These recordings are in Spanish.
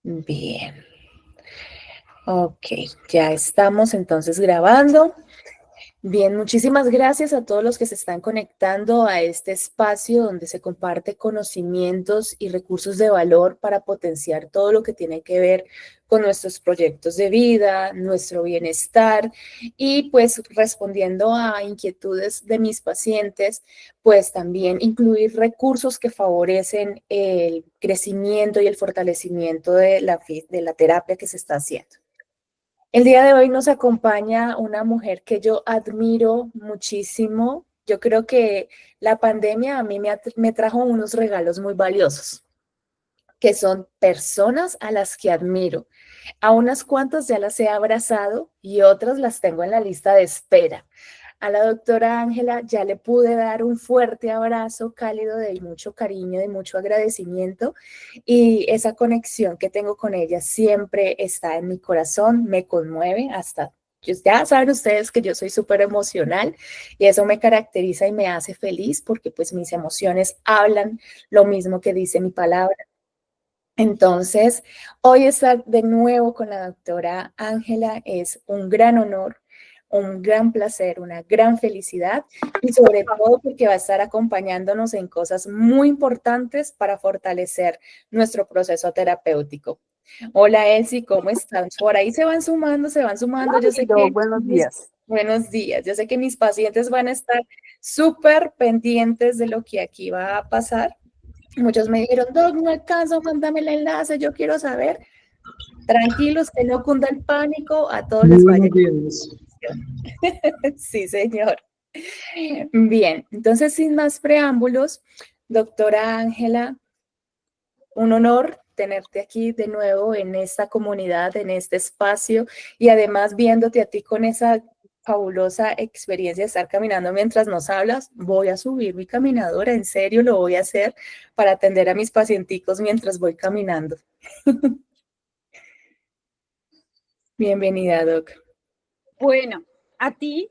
Bien, ok, ya estamos entonces grabando. Bien, muchísimas gracias a todos los que se están conectando a este espacio donde se comparte conocimientos y recursos de valor para potenciar todo lo que tiene que ver con nuestros proyectos de vida, nuestro bienestar y pues respondiendo a inquietudes de mis pacientes, pues también incluir recursos que favorecen el crecimiento y el fortalecimiento de la terapia que se está haciendo. El día de hoy nos acompaña una mujer que yo admiro muchísimo. Yo creo que la pandemia a mí me trajo unos regalos muy valiosos, que son personas a las que admiro. A unas cuantas ya las he abrazado y otras las tengo en la lista de espera. A la doctora Ángela ya le pude dar un fuerte abrazo cálido de mucho cariño, de mucho agradecimiento y esa conexión que tengo con ella siempre está en mi corazón, me conmueve hasta, pues ya saben ustedes que yo soy súper emocional y eso me caracteriza y me hace feliz porque pues mis emociones hablan lo mismo que dice mi palabra. Entonces, hoy estar de nuevo con la doctora Ángela es un gran honor, un gran placer, una gran felicidad y sobre todo porque va a estar acompañándonos en cosas muy importantes para fortalecer nuestro proceso terapéutico. Hola Elsie, ¿cómo están? Por ahí se van sumando, se van sumando. Yo sé que Buenos días. buenos días. Yo sé que mis pacientes van a estar súper pendientes de lo que aquí va a pasar. Muchos me dijeron, Doc, no alcanzo, mándame el enlace, yo quiero saber. Tranquilos, que no cunda el pánico, a todos Muy les vaya. buenos días. Sí, señor. Bien, entonces sin más preámbulos, doctora Ángela, un honor tenerte aquí de nuevo en esta comunidad, en este espacio y además viéndote a ti con esa fabulosa experiencia de estar caminando mientras nos hablas. Voy a subir mi caminadora, en serio lo voy a hacer para atender a mis pacienticos mientras voy caminando. Bienvenida, Doc. Bueno, a ti,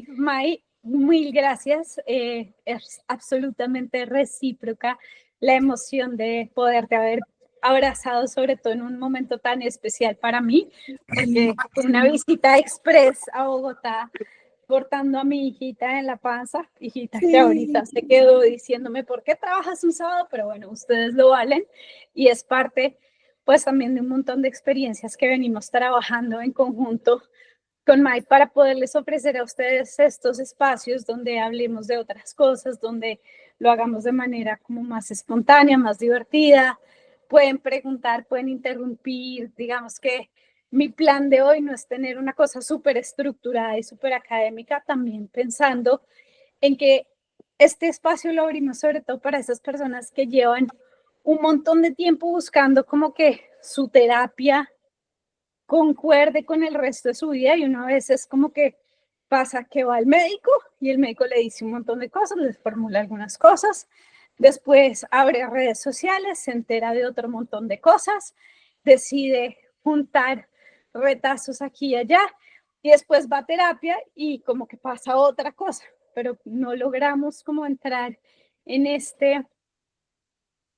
May, mil gracias. Es absolutamente recíproca la emoción de poderte haber abrazado, sobre todo en un momento tan especial para mí, porque fue una visita express a Bogotá, portando a mi hijita en la panza, hijita que ahorita se quedó diciéndome, ¿por qué trabajas un sábado? Pero bueno, ustedes lo valen y es parte pues también de un montón de experiencias que venimos trabajando en conjunto con Mike para poderles ofrecer a ustedes estos espacios donde hablemos de otras cosas, donde lo hagamos de manera como más espontánea, más divertida. Pueden preguntar, pueden interrumpir. Digamos que mi plan de hoy no es tener una cosa súper estructurada y súper académica, también pensando en que este espacio lo abrimos sobre todo para esas personas que llevan un montón de tiempo buscando como que su terapia concuerde con el resto de su vida y una vez es como que pasa que va al médico y el médico le dice un montón de cosas, les formula algunas cosas, después abre redes sociales, se entera de otro montón de cosas, decide juntar retazos aquí y allá y después va a terapia y como que pasa otra cosa, pero no logramos como entrar en este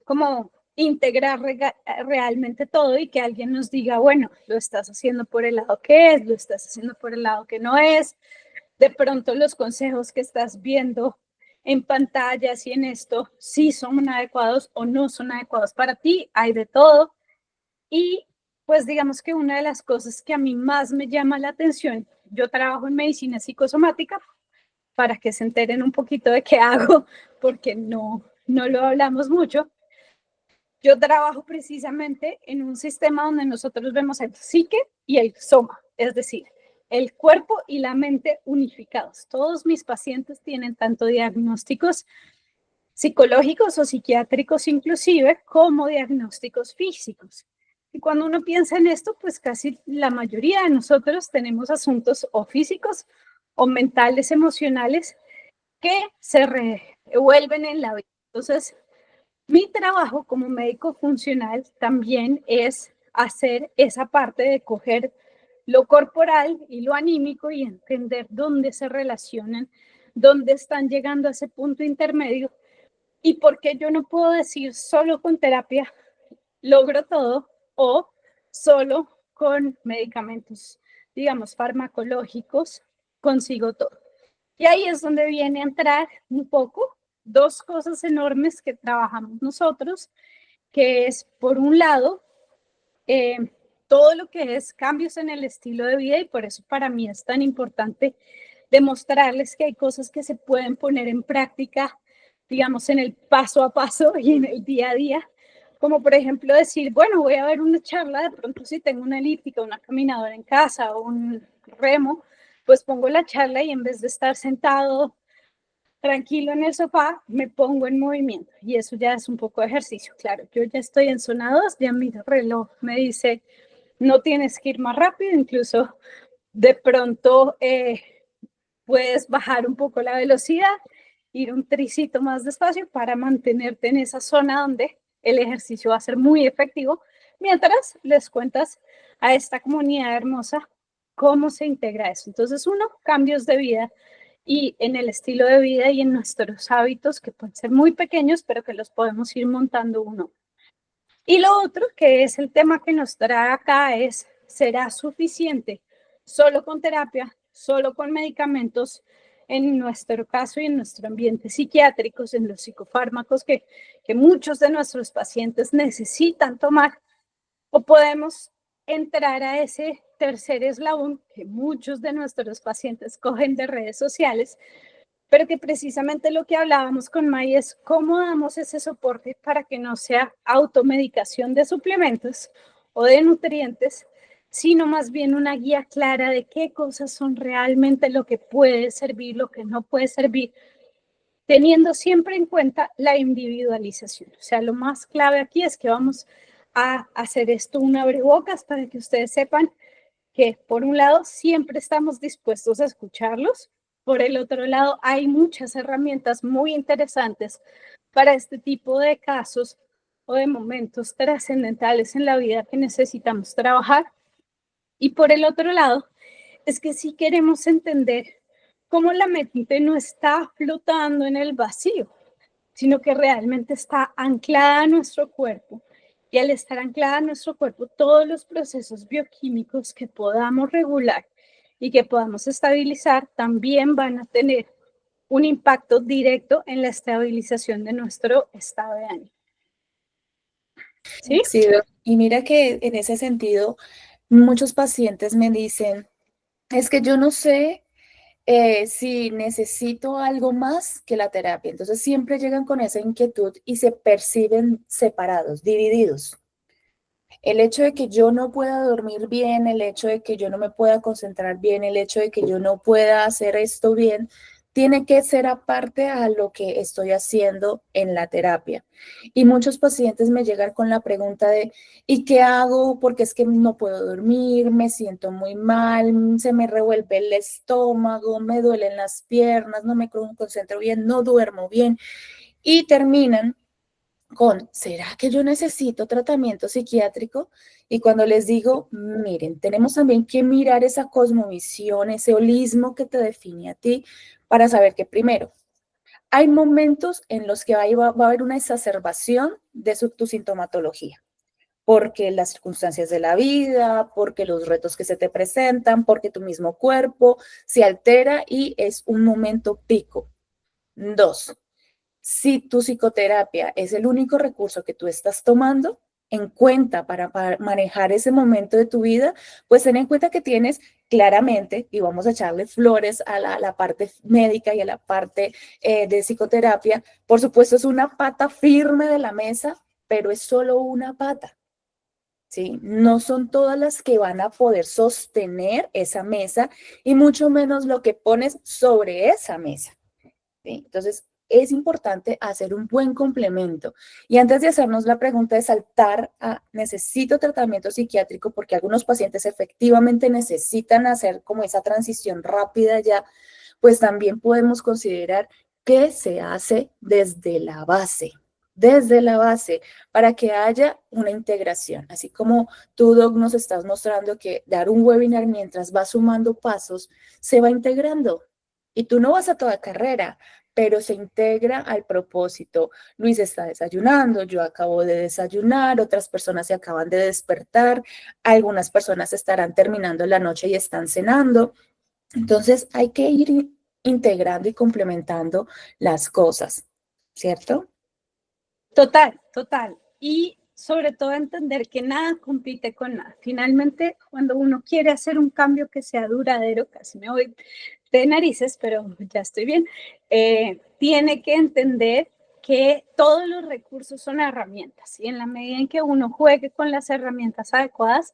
como integrar realmente todo y que alguien nos diga, bueno, lo estás haciendo por el lado que es, lo estás haciendo por el lado que no es. De pronto los consejos que estás viendo en pantallas y en esto sí son adecuados o no son adecuados para ti, hay de todo. Y pues digamos que una de las cosas que a mí más me llama la atención, yo trabajo en medicina psicosomática, para que se enteren un poquito de qué hago, porque no lo hablamos mucho. Yo trabajo precisamente en un sistema donde nosotros vemos el psique y el soma, es decir, el cuerpo y la mente unificados. Todos mis pacientes tienen tanto diagnósticos psicológicos o psiquiátricos inclusive, como diagnósticos físicos. Y cuando uno piensa en esto, pues casi la mayoría de nosotros tenemos asuntos o físicos o mentales, emocionales, que se revuelven en la vida. Entonces, mi trabajo como médico funcional también es hacer esa parte de coger lo corporal y lo anímico y entender dónde se relacionan, dónde están llegando a ese punto intermedio y por qué yo no puedo decir solo con terapia logro todo, o solo con medicamentos, digamos, farmacológicos, consigo todo. Y ahí es donde viene a entrar un poco dos cosas enormes que trabajamos nosotros, que es, por un lado, todo lo que es cambios en el estilo de vida, y por eso para mí es tan importante demostrarles que hay cosas que se pueden poner en práctica, digamos, en el paso a paso y en el día a día, como por ejemplo decir, bueno, voy a ver una charla, de pronto si tengo una elíptica, una caminadora en casa o un remo, pues pongo la charla y en vez de estar sentado tranquilo en el sofá, me pongo en movimiento y eso ya es un poco de ejercicio. Claro, yo ya estoy en zona 2, ya mi reloj me dice, no tienes que ir más rápido, incluso de pronto puedes bajar un poco la velocidad, ir un tricito más despacio para mantenerte en esa zona donde el ejercicio va a ser muy efectivo, mientras les cuentas a esta comunidad hermosa cómo se integra eso. Entonces, uno, cambios de vida y en el estilo de vida y en nuestros hábitos que pueden ser muy pequeños, pero que los podemos ir montando uno. Y lo otro, que es el tema que nos trae acá, es, ¿será suficiente solo con terapia, solo con medicamentos, en nuestro caso y en nuestro ambiente psiquiátricos, en los psicofármacos que muchos de nuestros pacientes necesitan tomar? ¿O podemos entrar a ese tercer eslabón que muchos de nuestros pacientes cogen de redes sociales, pero que precisamente lo que hablábamos con May es cómo damos ese soporte para que no sea automedicación de suplementos o de nutrientes, sino más bien una guía clara de qué cosas son realmente lo que puede servir, lo que no puede servir, teniendo siempre en cuenta la individualización. O sea, lo más clave aquí es que vamos a hacer esto un abrebocas para que ustedes sepan que, por un lado, siempre estamos dispuestos a escucharlos. Por el otro lado, hay muchas herramientas muy interesantes para este tipo de casos o de momentos trascendentales en la vida que necesitamos trabajar. Y por el otro lado, es que si queremos entender cómo la mente no está flotando en el vacío, sino que realmente está anclada a nuestro cuerpo. Y al estar anclada a nuestro cuerpo, todos los procesos bioquímicos que podamos regular y que podamos estabilizar también van a tener un impacto directo en la estabilización de nuestro estado de ánimo. ¿Sí? Sí, y mira que en ese sentido, muchos pacientes me dicen, es que yo no sé si necesito algo más que la terapia. Entonces siempre llegan con esa inquietud y se perciben separados, divididos. El hecho de que yo no pueda dormir bien, el hecho de que yo no me pueda concentrar bien, el hecho de que yo no pueda hacer esto bien, tiene que ser aparte a lo que estoy haciendo en la terapia. Y muchos pacientes me llegan con la pregunta de, ¿y qué hago? Porque es que no puedo dormir, me siento muy mal, se me revuelve el estómago, me duelen las piernas, no me concentro bien, no duermo bien. Y terminan con, ¿será que yo necesito tratamiento psiquiátrico? Y cuando les digo, miren, tenemos también que mirar esa cosmovisión, ese holismo que te define a ti, para saber que primero, hay momentos en los que va a haber una exacerbación de tu sintomatología, porque las circunstancias de la vida, porque los retos que se te presentan, porque tu mismo cuerpo se altera y es un momento pico. Dos, si tu psicoterapia es el único recurso que tú estás tomando en cuenta para manejar ese momento de tu vida, pues ten en cuenta que tienes claramente, y vamos a echarle flores a la parte médica y a la parte de psicoterapia, por supuesto es una pata firme de la mesa, pero es solo una pata. ¿Sí? No son todas las que van a poder sostener esa mesa y mucho menos lo que pones sobre esa mesa. ¿Sí? Entonces, es importante hacer un buen complemento. Y antes de hacernos la pregunta de saltar a necesito tratamiento psiquiátrico, porque algunos pacientes efectivamente necesitan hacer como esa transición rápida ya, pues también podemos considerar qué se hace desde la base, para que haya una integración. Así como tú, Doc, nos estás mostrando que dar un webinar mientras vas sumando pasos, se va integrando. Y tú no vas a toda carrera, pero se integra al propósito. Luis está desayunando, yo acabo de desayunar, otras personas se acaban de despertar, algunas personas estarán terminando la noche y están cenando. Entonces hay que ir integrando y complementando las cosas, ¿cierto? Total, total. Y sobre todo entender que nada compite con nada. Finalmente, cuando uno quiere hacer un cambio que sea duradero, casi me voy de narices, pero ya estoy bien, tiene que entender que todos los recursos son herramientas y en la medida en que uno juegue con las herramientas adecuadas,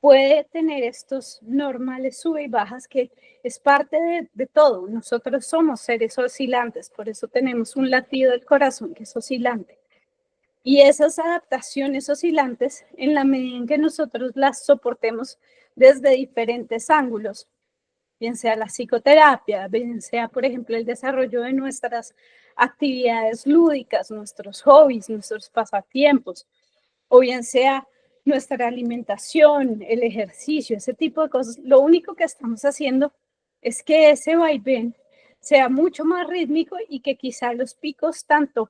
puede tener estos normales sube y bajas que es parte de todo. Nosotros somos seres oscilantes, por eso tenemos un latido del corazón que es oscilante. Y esas adaptaciones oscilantes, en la medida en que nosotros las soportemos desde diferentes ángulos, bien sea la psicoterapia, bien sea, por ejemplo, el desarrollo de nuestras actividades lúdicas, nuestros hobbies, nuestros pasatiempos, o bien sea nuestra alimentación, el ejercicio, ese tipo de cosas, lo único que estamos haciendo es que ese vaivén sea mucho más rítmico y que quizá los picos tanto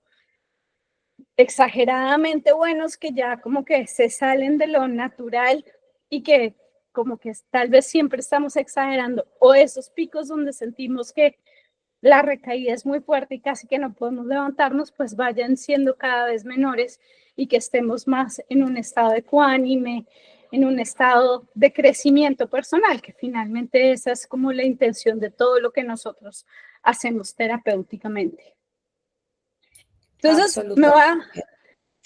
exageradamente buenos que ya como que se salen de lo natural y que como que tal vez siempre estamos exagerando, o esos picos donde sentimos que la recaída es muy fuerte y casi que no podemos levantarnos, pues vayan siendo cada vez menores y que estemos más en un estado ecuánime, en un estado de crecimiento personal, que finalmente esa es como la intención de todo lo que nosotros hacemos terapéuticamente. Entonces, Absolutamente.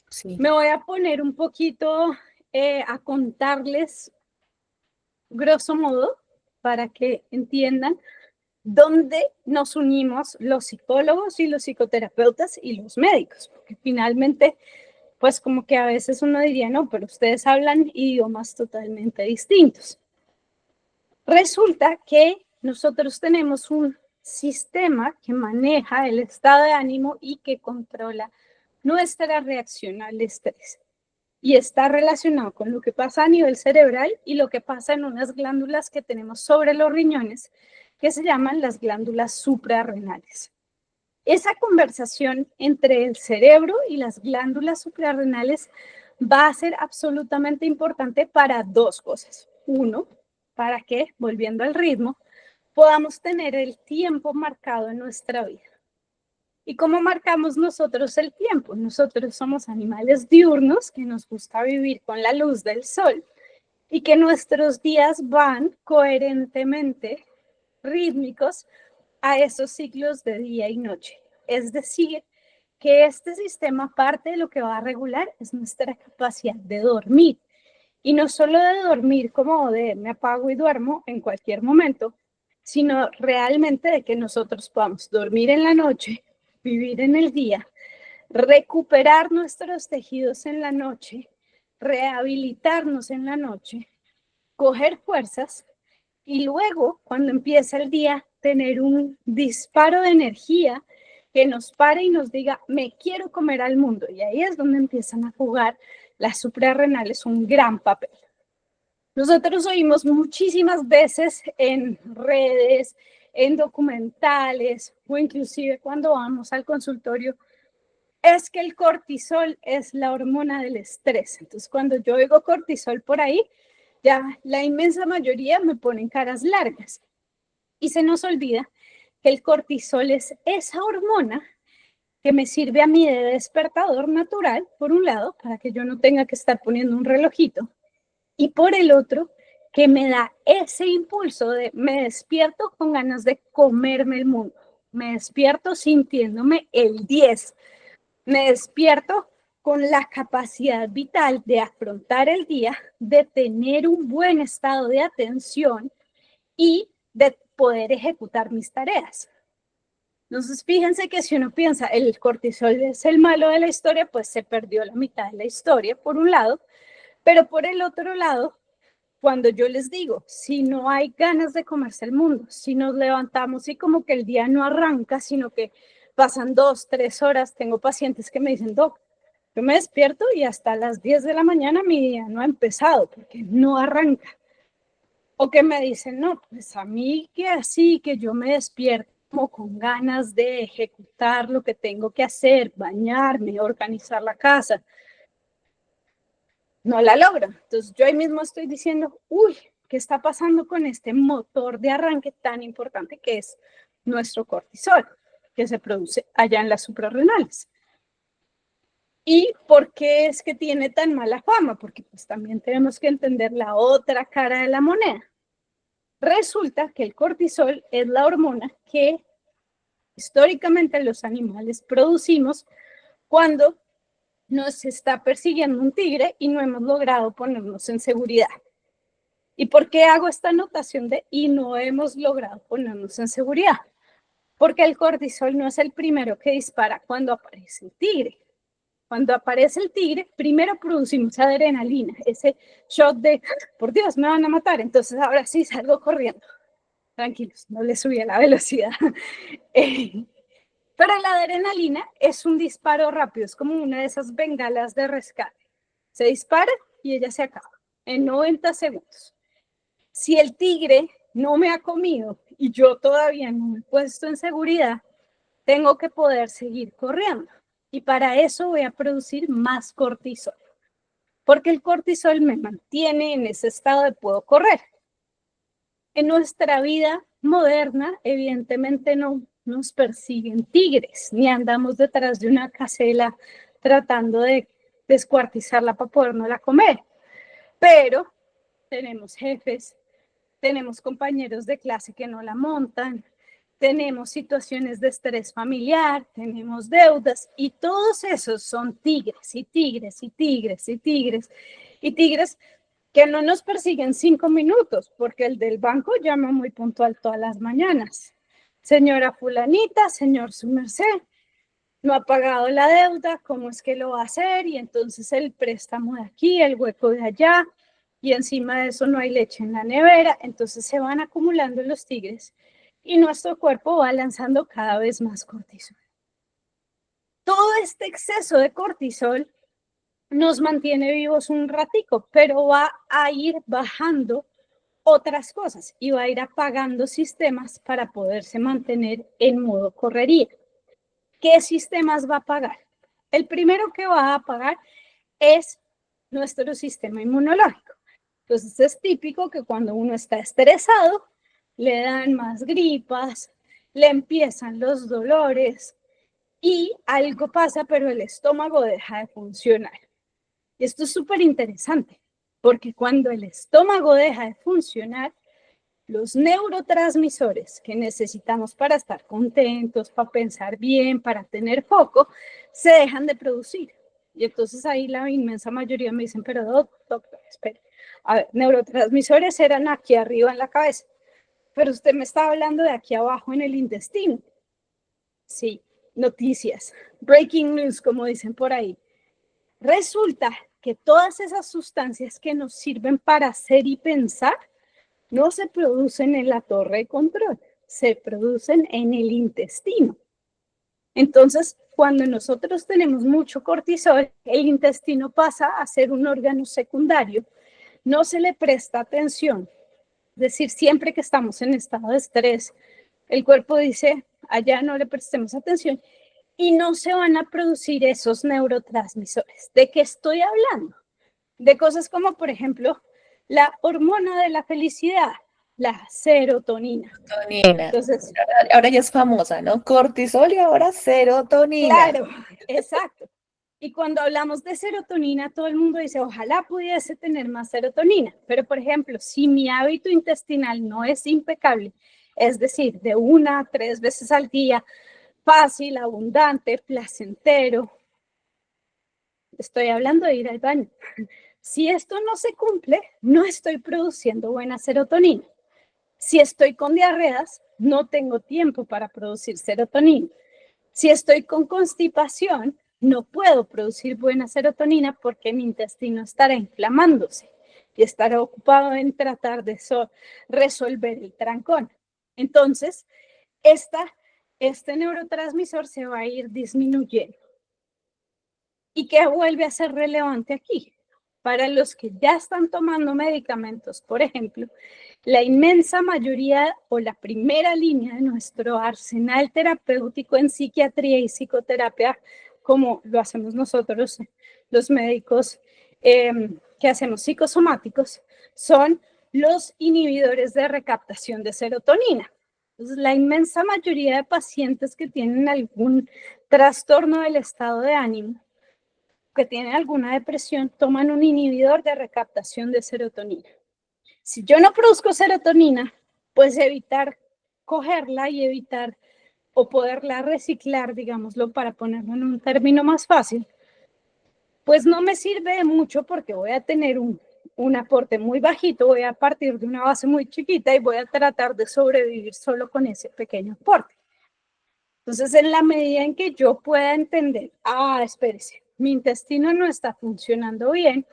Sí. me voy a poner un poquito a contarles, grosso modo, para que entiendan dónde nos unimos los psicólogos y los psicoterapeutas y los médicos, porque finalmente, pues como que a veces uno diría, no, pero ustedes hablan idiomas totalmente distintos. Resulta que nosotros tenemos un sistema que maneja el estado de ánimo y que controla nuestra reacción al estrés. Y está relacionado con lo que pasa a nivel cerebral y lo que pasa en unas glándulas que tenemos sobre los riñones, que se llaman las glándulas suprarrenales. Esa conversación entre el cerebro y las glándulas suprarrenales va a ser absolutamente importante para dos cosas. Uno, para que, volviendo al ritmo, podamos tener el tiempo marcado en nuestra vida. ¿Y cómo marcamos nosotros el tiempo? Nosotros somos animales diurnos que nos gusta vivir con la luz del sol y que nuestros días van coherentemente rítmicos a esos ciclos de día y noche. Es decir, que este sistema, parte de lo que va a regular es nuestra capacidad de dormir. Y no solo de dormir como de me apago y duermo en cualquier momento, sino realmente de que nosotros podamos dormir en la noche, vivir en el día, recuperar nuestros tejidos en la noche, rehabilitarnos en la noche, coger fuerzas y luego, cuando empieza el día, tener un disparo de energía que nos pare y nos diga, me quiero comer al mundo. Y ahí es donde empiezan a jugar las suprarrenales un gran papel. Nosotros oímos muchísimas veces en redes, en documentales o inclusive cuando vamos al consultorio, es que el cortisol es la hormona del estrés. Entonces, cuando yo oigo cortisol por ahí, ya la inmensa mayoría me ponen caras largas. Y se nos olvida que el cortisol es esa hormona que me sirve a mí de despertador natural, por un lado, para que yo no tenga que estar poniendo un relojito, y por el otro, que me da ese impulso de me despierto con ganas de comerme el mundo, me despierto sintiéndome el 10, me despierto con la capacidad vital de afrontar el día, de tener un buen estado de atención y de poder ejecutar mis tareas. Entonces, fíjense que si uno piensa el cortisol es el malo de la historia, pues se perdió la mitad de la historia, por un lado, pero por el otro lado, cuando yo les digo, si no hay ganas de comerse el mundo, si nos levantamos y como que el día no arranca, sino que pasan 2, 3 horas, tengo pacientes que me dicen, doc, yo me despierto y hasta las 10 de la mañana mi día no ha empezado porque no arranca. O que me dicen, no, pues a mí que así, que yo me despierto como con ganas de ejecutar lo que tengo que hacer, bañarme, organizar la casa. No la logro. Entonces yo ahí mismo estoy diciendo, uy, ¿qué está pasando con este motor de arranque tan importante que es nuestro cortisol, que se produce allá en las suprarrenales? ¿Y por qué es que tiene tan mala fama? Porque pues también tenemos que entender la otra cara de la moneda. Resulta que el cortisol es la hormona que históricamente los animales producimos cuando nos está persiguiendo un tigre y no hemos logrado ponernos en seguridad. ¿Y por qué hago esta anotación de y no hemos logrado ponernos en seguridad? Porque el cortisol no es el primero que dispara cuando aparece el tigre. Cuando aparece el tigre, primero producimos adrenalina, ese shot de, por Dios, me van a matar, entonces ahora sí salgo corriendo. Tranquilos, no le subí a la velocidad. Pero la adrenalina es un disparo rápido, es como una de esas bengalas de rescate. Se dispara y ella se acaba en 90 segundos. Si el tigre no me ha comido y yo todavía no me he puesto en seguridad, tengo que poder seguir corriendo. Y para eso voy a producir más cortisol, porque el cortisol me mantiene en ese estado de puedo correr. En nuestra vida moderna, evidentemente no nos persiguen tigres, ni andamos detrás de una gacela tratando de descuartizarla para podernosla comer. Pero tenemos jefes, tenemos compañeros de clase que no la montan, tenemos situaciones de estrés familiar, tenemos deudas y todos esos son tigres y tigres y tigres y tigres y tigres que no nos persiguen 5 minutos porque el del banco llama muy puntual todas las mañanas. Señora fulanita, señor su merced, no ha pagado la deuda, ¿cómo es que lo va a hacer? Y entonces el préstamo de aquí, el hueco de allá, y encima de eso no hay leche en la nevera, entonces se van acumulando los tigres y nuestro cuerpo va lanzando cada vez más cortisol. Todo este exceso de cortisol nos mantiene vivos un ratico, pero va a ir bajando otras cosas y va a ir apagando sistemas para poderse mantener en modo correría. ¿Qué sistemas va a apagar? El primero que va a apagar es nuestro sistema inmunológico. Entonces es típico que cuando uno está estresado, le dan más gripas, le empiezan los dolores y algo pasa, pero el estómago deja de funcionar. Y esto es súper interesante, porque cuando el estómago deja de funcionar, los neurotransmisores que necesitamos para estar contentos, para pensar bien, para tener foco, se dejan de producir. Y entonces ahí la inmensa mayoría me dicen, pero doctor, espere. A ver, neurotransmisores eran aquí arriba en la cabeza, pero usted me está hablando de aquí abajo en el intestino. Sí, noticias, breaking news, como dicen por ahí. Resulta que todas esas sustancias que nos sirven para hacer y pensar no se producen en la torre de control, se producen en el intestino. Entonces, cuando nosotros tenemos mucho cortisol, el intestino pasa a ser un órgano secundario, no se le presta atención. Es decir, siempre que estamos en estado de estrés, el cuerpo dice, allá no le prestemos atención y no se van a producir esos neurotransmisores. ¿De qué estoy hablando? De cosas como, por ejemplo, la hormona de la felicidad, la serotonina. Serotonina. Entonces, Ahora ya es famosa, ¿no? Cortisol y ahora serotonina. claro, exacto. Y cuando hablamos de serotonina, todo el mundo dice, ojalá pudiese tener más serotonina. Pero, por ejemplo, si mi hábito intestinal no es impecable, es decir, de 1 a 3 veces al día, fácil, abundante, placentero, estoy hablando de ir al baño. Si esto no se cumple, no estoy produciendo buena serotonina. Si estoy con diarreas, no tengo tiempo para producir serotonina. Si estoy con constipación, no puedo producir buena serotonina porque mi intestino estará inflamándose y estará ocupado en tratar de resolver el trancón. Entonces, este neurotransmisor se va a ir disminuyendo. ¿Y qué vuelve a ser relevante aquí? para los que ya están tomando medicamentos, por ejemplo, la inmensa mayoría o la primera línea de nuestro arsenal terapéutico en psiquiatría y psicoterapia, como lo hacemos nosotros, los médicos que hacemos psicosomáticos, son los inhibidores de recaptación de serotonina. Entonces, la inmensa mayoría de pacientes que tienen algún trastorno del estado de ánimo, que tienen alguna depresión, toman un inhibidor de recaptación de serotonina. Si yo no produzco serotonina, pues evitar cogerla y evitar o poderla reciclar, digámoslo, para ponerlo en un término más fácil, pues no me sirve de mucho porque voy a tener un aporte muy bajito, voy a partir de una base muy chiquita y voy a tratar de sobrevivir solo con ese pequeño aporte. Entonces, en la medida en que yo pueda entender, espérese, mi intestino no está funcionando bien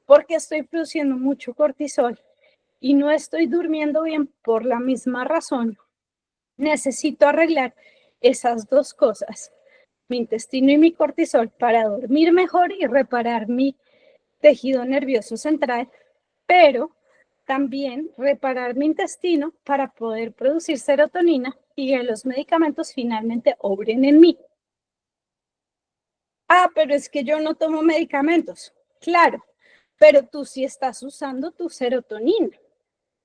porque estoy produciendo mucho cortisol y no estoy durmiendo bien por la misma razón, necesito arreglar esas dos cosas, mi intestino y mi cortisol, para dormir mejor y reparar mi tejido nervioso central, pero también reparar mi intestino para poder producir serotonina y que los medicamentos finalmente obren en mí. Pero es que yo no tomo medicamentos. Claro, pero tú sí estás usando tu serotonina.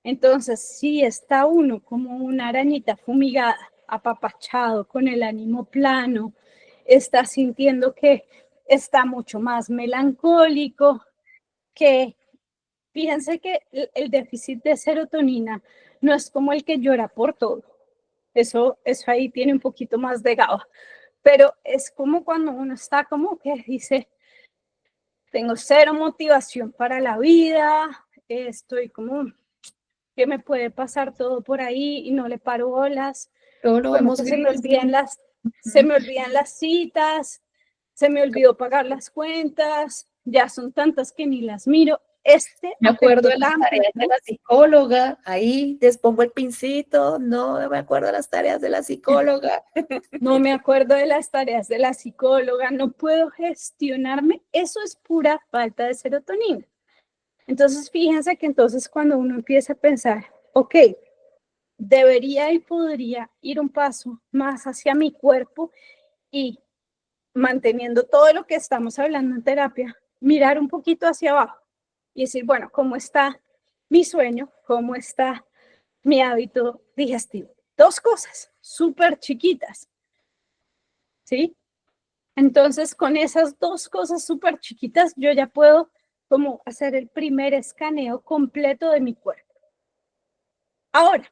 Entonces, si está uno como una arañita fumigada, apapachado, con el ánimo plano, está sintiendo que está mucho más melancólico, que fíjense que el déficit de serotonina no es como el que llora por todo. Eso ahí tiene un poquito más de GABA. Pero es como cuando uno está como que dice, tengo cero motivación para la vida, estoy como que me puede pasar todo por ahí y no le paro bolas. Todo lo vemos se me olvidan las citas, se me olvidó pagar las cuentas, ya son tantas que ni las miro. Me acuerdo de las tareas de la psicóloga, ahí les pongo el pincito, no me acuerdo de las tareas de la psicóloga. No me acuerdo de las tareas de la psicóloga, no puedo gestionarme, eso es pura falta de serotonina. Entonces, fíjense que entonces cuando uno empieza a pensar, ok, debería y podría ir un paso más hacia mi cuerpo y manteniendo todo lo que estamos hablando en terapia, mirar un poquito hacia abajo y decir, bueno, ¿cómo está mi sueño? ¿Cómo está mi hábito digestivo? Dos cosas súper chiquitas, ¿sí? Entonces, con esas dos cosas súper chiquitas, yo ya puedo como hacer el primer escaneo completo de mi cuerpo. Ahora,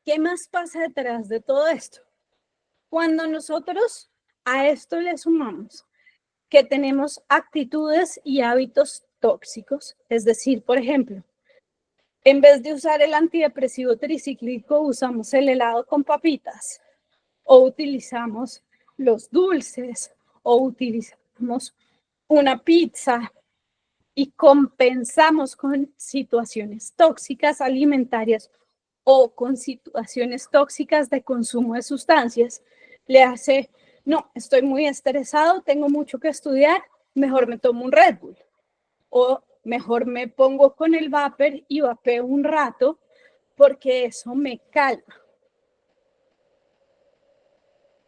¿qué más pasa detrás de todo esto? Cuando nosotros a esto le sumamos que tenemos actitudes y hábitos tóxicos, es decir, por ejemplo, en vez de usar el antidepresivo tricíclico, usamos el helado con papitas, o utilizamos los dulces, o utilizamos una pizza y compensamos con situaciones tóxicas alimentarias o con situaciones tóxicas de consumo de sustancias, le hace, no, estoy muy estresado, tengo mucho que estudiar, mejor me tomo un Red Bull. O mejor me pongo con el vapor y vapeo un rato porque eso me calma.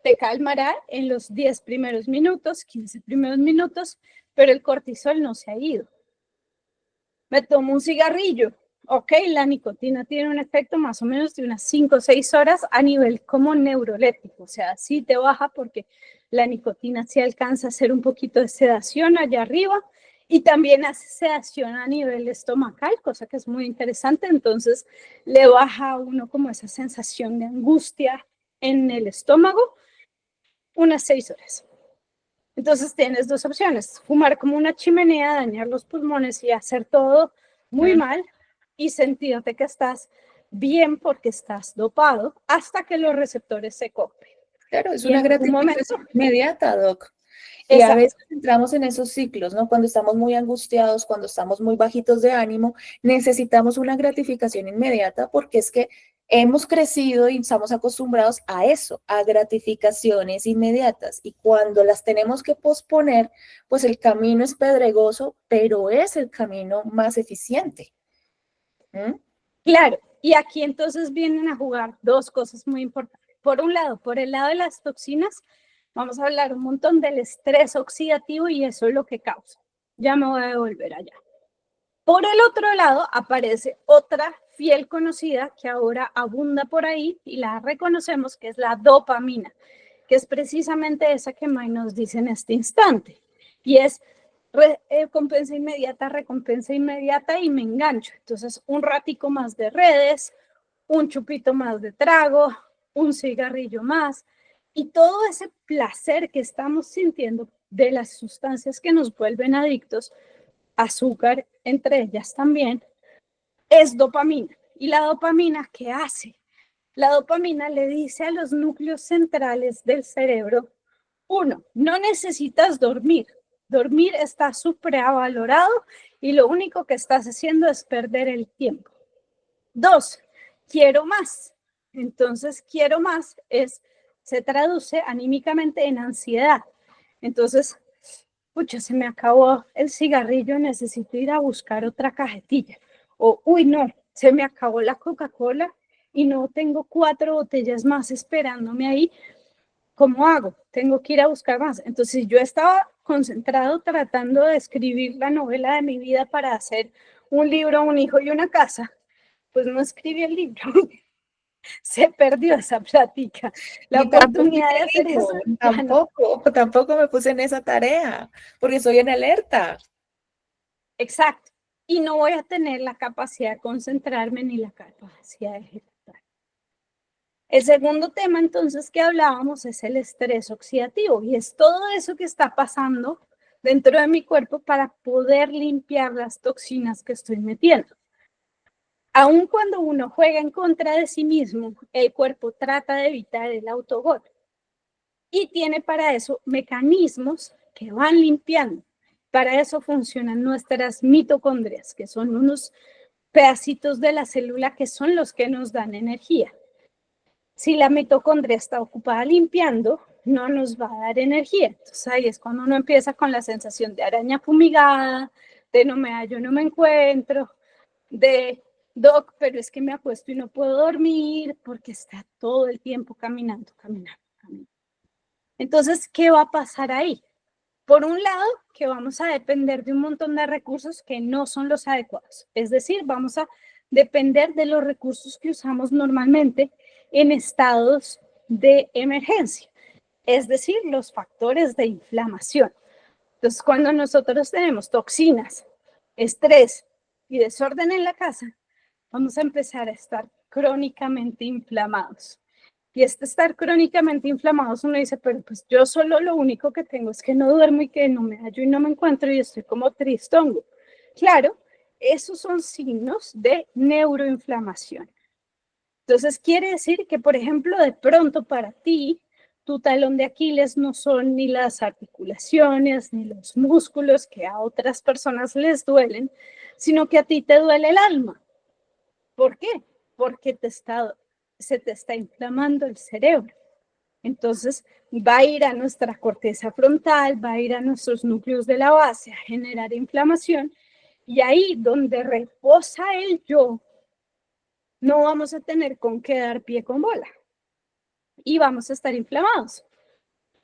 Te calmará en los 10 primeros minutos, 15 primeros minutos, pero el cortisol no se ha ido. Me tomo un cigarrillo. Ok, la nicotina tiene un efecto más o menos de unas 5 o 6 horas a nivel como neuroléptico, o sea, sí te baja porque la nicotina sí alcanza a hacer un poquito de sedación allá arriba y también hace sedación a nivel estomacal, cosa que es muy interesante, entonces le baja a uno como esa sensación de angustia en el estómago unas 6 horas. Entonces tienes dos opciones, fumar como una chimenea, dañar los pulmones y hacer todo muy mal y sentirte que estás bien porque estás dopado hasta que los receptores se copen. Claro, es una gratificación inmediata, Doc. Y exacto. a veces entramos en esos ciclos, ¿no? Cuando estamos muy angustiados, cuando estamos muy bajitos de ánimo, necesitamos una gratificación inmediata porque es que hemos crecido y estamos acostumbrados a eso, a gratificaciones inmediatas. Y cuando las tenemos que posponer, pues el camino es pedregoso, pero es el camino más eficiente. ¿Mm? Claro, y aquí entonces vienen a jugar dos cosas muy importantes. Por un lado, por el lado de las toxinas, vamos a hablar un montón del estrés oxidativo y eso es lo que causa. Ya me voy a devolver allá. Por el otro lado, aparece otra fiel conocida que ahora abunda por ahí y la reconocemos, que es la dopamina, que es precisamente esa que May nos dice en este instante. Y es recompensa inmediata y me engancho. Entonces, un ratico más de redes, un chupito más de trago, un cigarrillo más y todo ese placer que estamos sintiendo de las sustancias que nos vuelven adictos, azúcar entre ellas también, es dopamina. ¿Y la dopamina qué hace? La dopamina le dice a los núcleos centrales del cerebro, uno, no necesitas dormir. Dormir está supravalorado y lo único que estás haciendo es perder el tiempo. Dos, quiero más. Entonces, quiero más se traduce anímicamente en ansiedad. Entonces, pucha, se me acabó el cigarrillo, necesito ir a buscar otra cajetilla. O, uy, no, se me acabó la Coca-Cola y no tengo 4 botellas más esperándome ahí. ¿Cómo hago? Tengo que ir a buscar más. Entonces yo estaba concentrado tratando de escribir la novela de mi vida para hacer un libro, un hijo y una casa. Pues no escribí el libro. Se perdió esa plática. La Y tampoco, oportunidad de hacer eso, ya no. tampoco me puse en esa tarea, porque estoy en alerta. Exacto. Y no voy a tener la capacidad de concentrarme ni la capacidad de ejecutar. El segundo tema entonces que hablábamos es el estrés oxidativo y es todo eso que está pasando dentro de mi cuerpo para poder limpiar las toxinas que estoy metiendo. Aun cuando uno juega en contra de sí mismo, el cuerpo trata de evitar el autogol y tiene para eso mecanismos que van limpiando. Para eso funcionan nuestras mitocondrias, que son unos pedacitos de la célula que son los que nos dan energía. Si la mitocondria está ocupada limpiando, no nos va a dar energía. Entonces ahí es cuando uno empieza con la sensación de araña fumigada, de no me hallo, no me encuentro, de doc, pero es que me acuesto y no puedo dormir porque está todo el tiempo caminando. Entonces, ¿qué va a pasar ahí? Por un lado, que vamos a depender de un montón de recursos que no son los adecuados. Es decir, vamos a depender de los recursos que usamos normalmente en estados de emergencia, es decir, los factores de inflamación. Entonces, cuando nosotros tenemos toxinas, estrés y desorden en la casa, vamos a empezar a estar crónicamente inflamados. Y estar crónicamente inflamados, uno dice, pero pues yo solo lo único que tengo es que no duermo y que no me hallo y no me encuentro y estoy como tristongo. Claro, esos son signos de neuroinflamación. Entonces quiere decir que, por ejemplo, de pronto para ti, tu talón de Aquiles no son ni las articulaciones ni los músculos que a otras personas les duelen, sino que a ti te duele el alma. ¿Por qué? Porque se te está inflamando el cerebro. Entonces va a ir a nuestra corteza frontal, va a ir a nuestros núcleos de la base a generar inflamación y ahí donde reposa el yo, no vamos a tener con qué dar pie con bola y vamos a estar inflamados.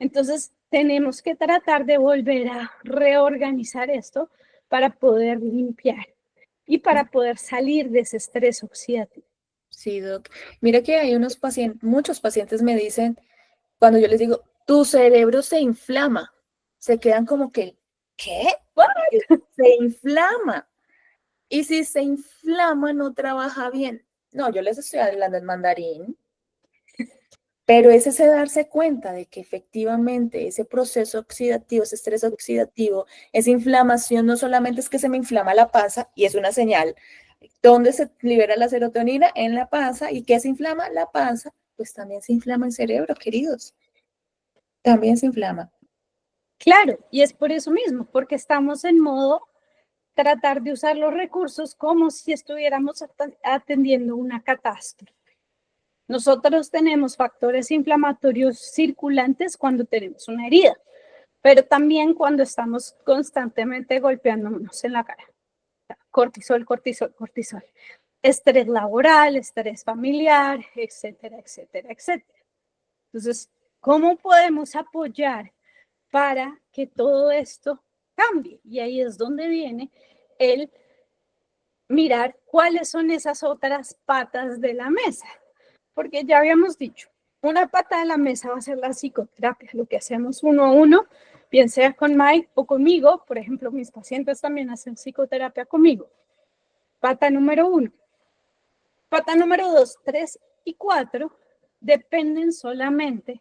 Entonces tenemos que tratar de volver a reorganizar esto para poder limpiar y para poder salir de ese estrés oxidativo. Sí, doc. Mira que hay muchos pacientes me dicen, cuando yo les digo, tu cerebro se inflama, se quedan como que, ¿qué? Se inflama. Y si se inflama, no trabaja bien. No, yo les estoy hablando en mandarín, pero es ese darse cuenta de que efectivamente ese proceso oxidativo, ese estrés oxidativo, esa inflamación, no solamente es que se me inflama la panza y es una señal. ¿Dónde se libera la serotonina? En la panza. ¿Y qué se inflama? La panza. Pues también se inflama el cerebro, queridos. También se inflama. Claro, y es por eso mismo, porque estamos en modo tratar de usar los recursos como si estuviéramos atendiendo una catástrofe. Nosotros tenemos factores inflamatorios circulantes cuando tenemos una herida, pero también cuando estamos constantemente golpeándonos en la cara. Cortisol, cortisol, cortisol. Estrés laboral, estrés familiar, etcétera, etcétera, etcétera. Entonces, ¿cómo podemos apoyar para que todo esto cambie? Y ahí es donde viene el mirar cuáles son esas otras patas de la mesa. Porque ya habíamos dicho, una pata de la mesa va a ser la psicoterapia, lo que hacemos uno a uno, bien sea con Mike o conmigo. Por ejemplo, mis pacientes también hacen psicoterapia conmigo. Pata número 1. Pata número 2, 3 y 4 dependen solamente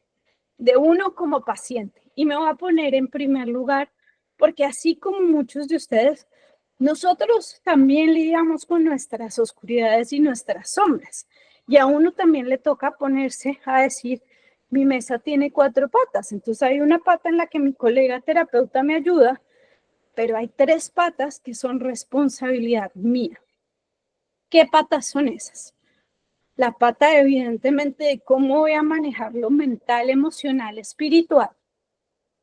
de uno como paciente. Y me voy a poner en primer lugar porque así como muchos de ustedes, nosotros también lidiamos con nuestras oscuridades y nuestras sombras. Y a uno también le toca ponerse a decir, mi mesa tiene 4 patas. Entonces hay una pata en la que mi colega terapeuta me ayuda, pero hay 3 patas que son responsabilidad mía. ¿Qué patas son esas? La pata, evidentemente, de cómo voy a manejar lo mental, emocional, espiritual,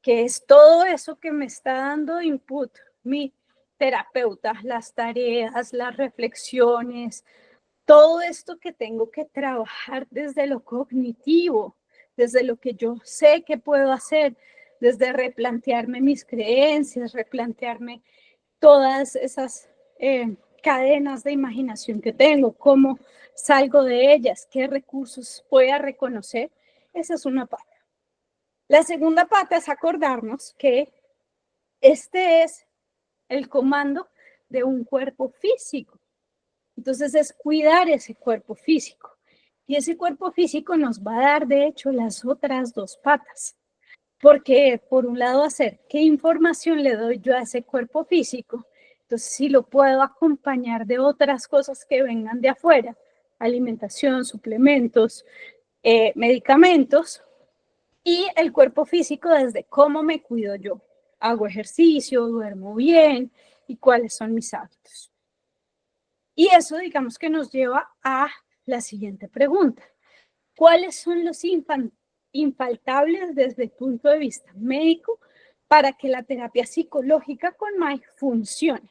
que es todo eso que me está dando input mi terapeuta, las tareas, las reflexiones, todo esto que tengo que trabajar desde lo cognitivo, desde lo que yo sé que puedo hacer, desde replantearme mis creencias, replantearme todas esas cadenas de imaginación que tengo, cómo salgo de ellas, qué recursos voy a reconocer. Esa es una pata. La segunda pata es acordarnos que este es el comando de un cuerpo físico. Entonces es cuidar ese cuerpo físico. Y ese cuerpo físico nos va a dar, de hecho, las otras 2 patas. Porque, por un lado, hacer qué información le doy yo a ese cuerpo físico. Entonces, si lo puedo acompañar de otras cosas que vengan de afuera, alimentación, suplementos, medicamentos, y el cuerpo físico desde cómo me cuido yo. Hago ejercicio, duermo bien y cuáles son mis hábitos. Y eso, digamos que nos lleva a la siguiente pregunta. ¿Cuáles son los infaltables desde el punto de vista médico para que la terapia psicológica con Mike funcione?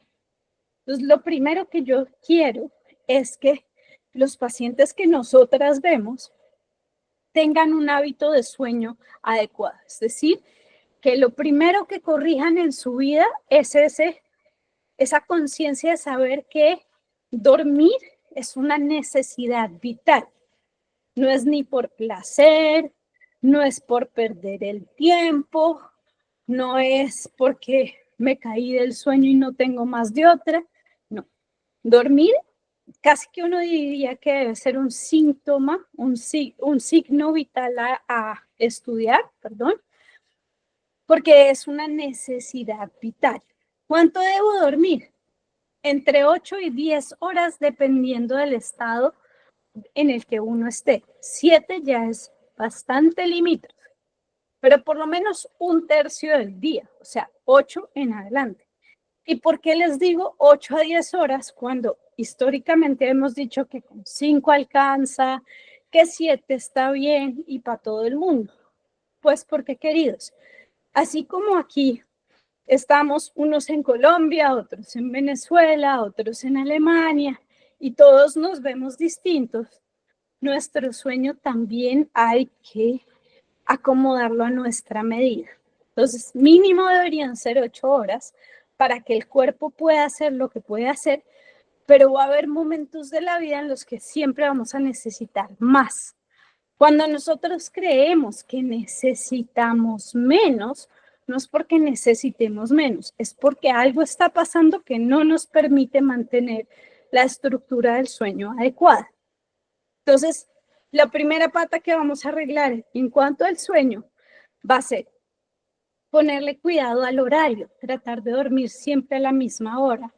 Entonces, lo primero que yo quiero es que los pacientes que nosotras vemos tengan un hábito de sueño adecuado. Es decir, que lo primero que corrijan en su vida es esa conciencia de saber que dormir es una necesidad vital. No es ni por placer, no es por perder el tiempo, no es porque me caí del sueño y no tengo más de otra. No, dormir casi que uno diría que debe ser un síntoma, un signo vital a estudiar, perdón, porque es una necesidad vital. ¿Cuánto debo dormir? Entre 8 y 10 horas, dependiendo del estado en el que uno esté. 7 ya es bastante límite, pero por lo menos un tercio del día, o sea, 8 en adelante. ¿Y por qué les digo 8 a 10 horas cuando históricamente hemos dicho que con 5 alcanza, que 7 está bien y para todo el mundo? Pues porque, queridos, así como aquí estamos unos en Colombia, otros en Venezuela, otros en Alemania, y todos nos vemos distintos, nuestro sueño también hay que acomodarlo a nuestra medida. Entonces, mínimo deberían ser 8 horas para que el cuerpo pueda hacer lo que puede hacer, pero va a haber momentos de la vida en los que siempre vamos a necesitar más. Cuando nosotros creemos que necesitamos menos, no es porque necesitemos menos, es porque algo está pasando que no nos permite mantener la estructura del sueño adecuada. Entonces, la primera pata que vamos a arreglar en cuanto al sueño va a ser ponerle cuidado al horario, tratar de dormir siempre a la misma hora,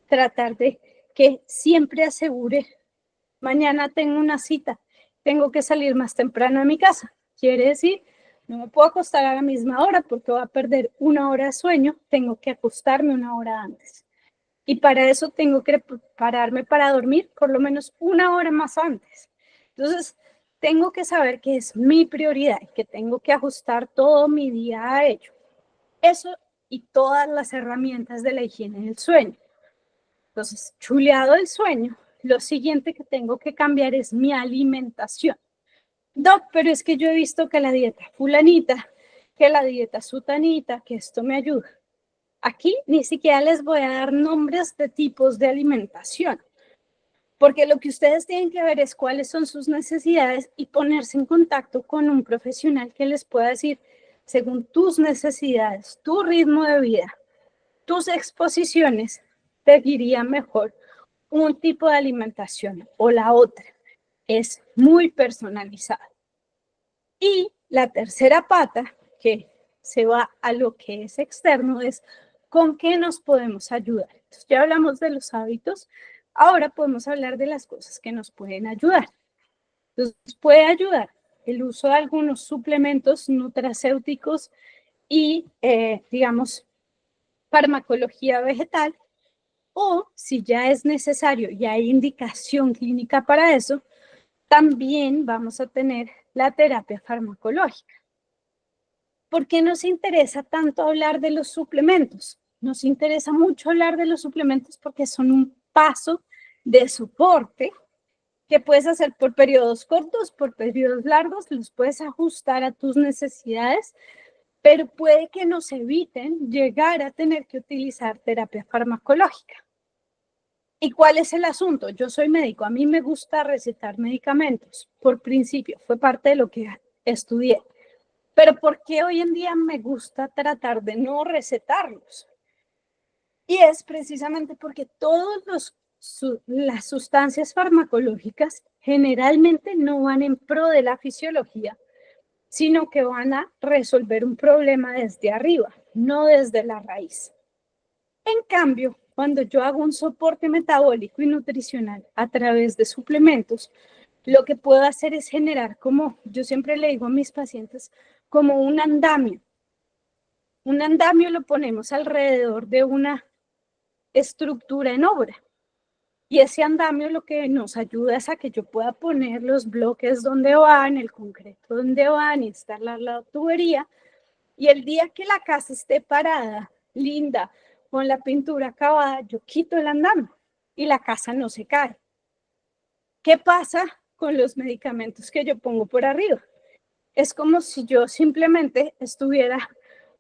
tratar de que siempre asegure, mañana tengo una cita, tengo que salir más temprano de mi casa. Quiere decir, no me puedo acostar a la misma hora porque voy a perder 1 hora de sueño, tengo que acostarme 1 hora antes. Y para eso tengo que prepararme para dormir por lo menos 1 hora más antes. Entonces, tengo que saber que es mi prioridad y que tengo que ajustar todo mi día a ello. Eso y todas las herramientas de la higiene del sueño. Entonces, chuleado el sueño, lo siguiente que tengo que cambiar es mi alimentación. Doc, pero es que yo he visto que la dieta fulanita, que la dieta sutanita, que esto me ayuda. Aquí ni siquiera les voy a dar nombres de tipos de alimentación, porque lo que ustedes tienen que ver es cuáles son sus necesidades y ponerse en contacto con un profesional que les pueda decir, según tus necesidades, tu ritmo de vida, tus exposiciones, te iría mejor un tipo de alimentación o la otra. Es muy personalizada. Y la tercera pata, que se va a lo que es externo, es con qué nos podemos ayudar. Entonces, ya hablamos de los hábitos, ahora podemos hablar de las cosas que nos pueden ayudar. Entonces, puede ayudar el uso de algunos suplementos nutracéuticos y, digamos, farmacología vegetal, o si ya es necesario y hay indicación clínica para eso, también vamos a tener la terapia farmacológica. ¿Por qué nos interesa tanto hablar de los suplementos? Nos interesa mucho hablar de los suplementos porque son un paso de soporte que puedes hacer por periodos cortos, por periodos largos, los puedes ajustar a tus necesidades, pero puede que nos eviten llegar a tener que utilizar terapia farmacológica. ¿Y cuál es el asunto? Yo soy médico, a mí me gusta recetar medicamentos, por principio, fue parte de lo que estudié. Pero ¿por qué hoy en día me gusta tratar de no recetarlos? Y es precisamente porque todas las sustancias farmacológicas generalmente no van en pro de la fisiología, sino que van a resolver un problema desde arriba, no desde la raíz. En cambio, cuando yo hago un soporte metabólico y nutricional a través de suplementos, lo que puedo hacer es generar, como yo siempre le digo a mis pacientes, como un andamio. Un andamio lo ponemos alrededor de una estructura en obra. Y ese andamio lo que nos ayuda es a que yo pueda poner los bloques donde van, el concreto donde van, instalar la tubería. Y el día que la casa esté parada, linda, con la pintura acabada, yo quito el andamio y la casa no se cae. ¿Qué pasa con los medicamentos que yo pongo por arriba? Es como si yo simplemente estuviera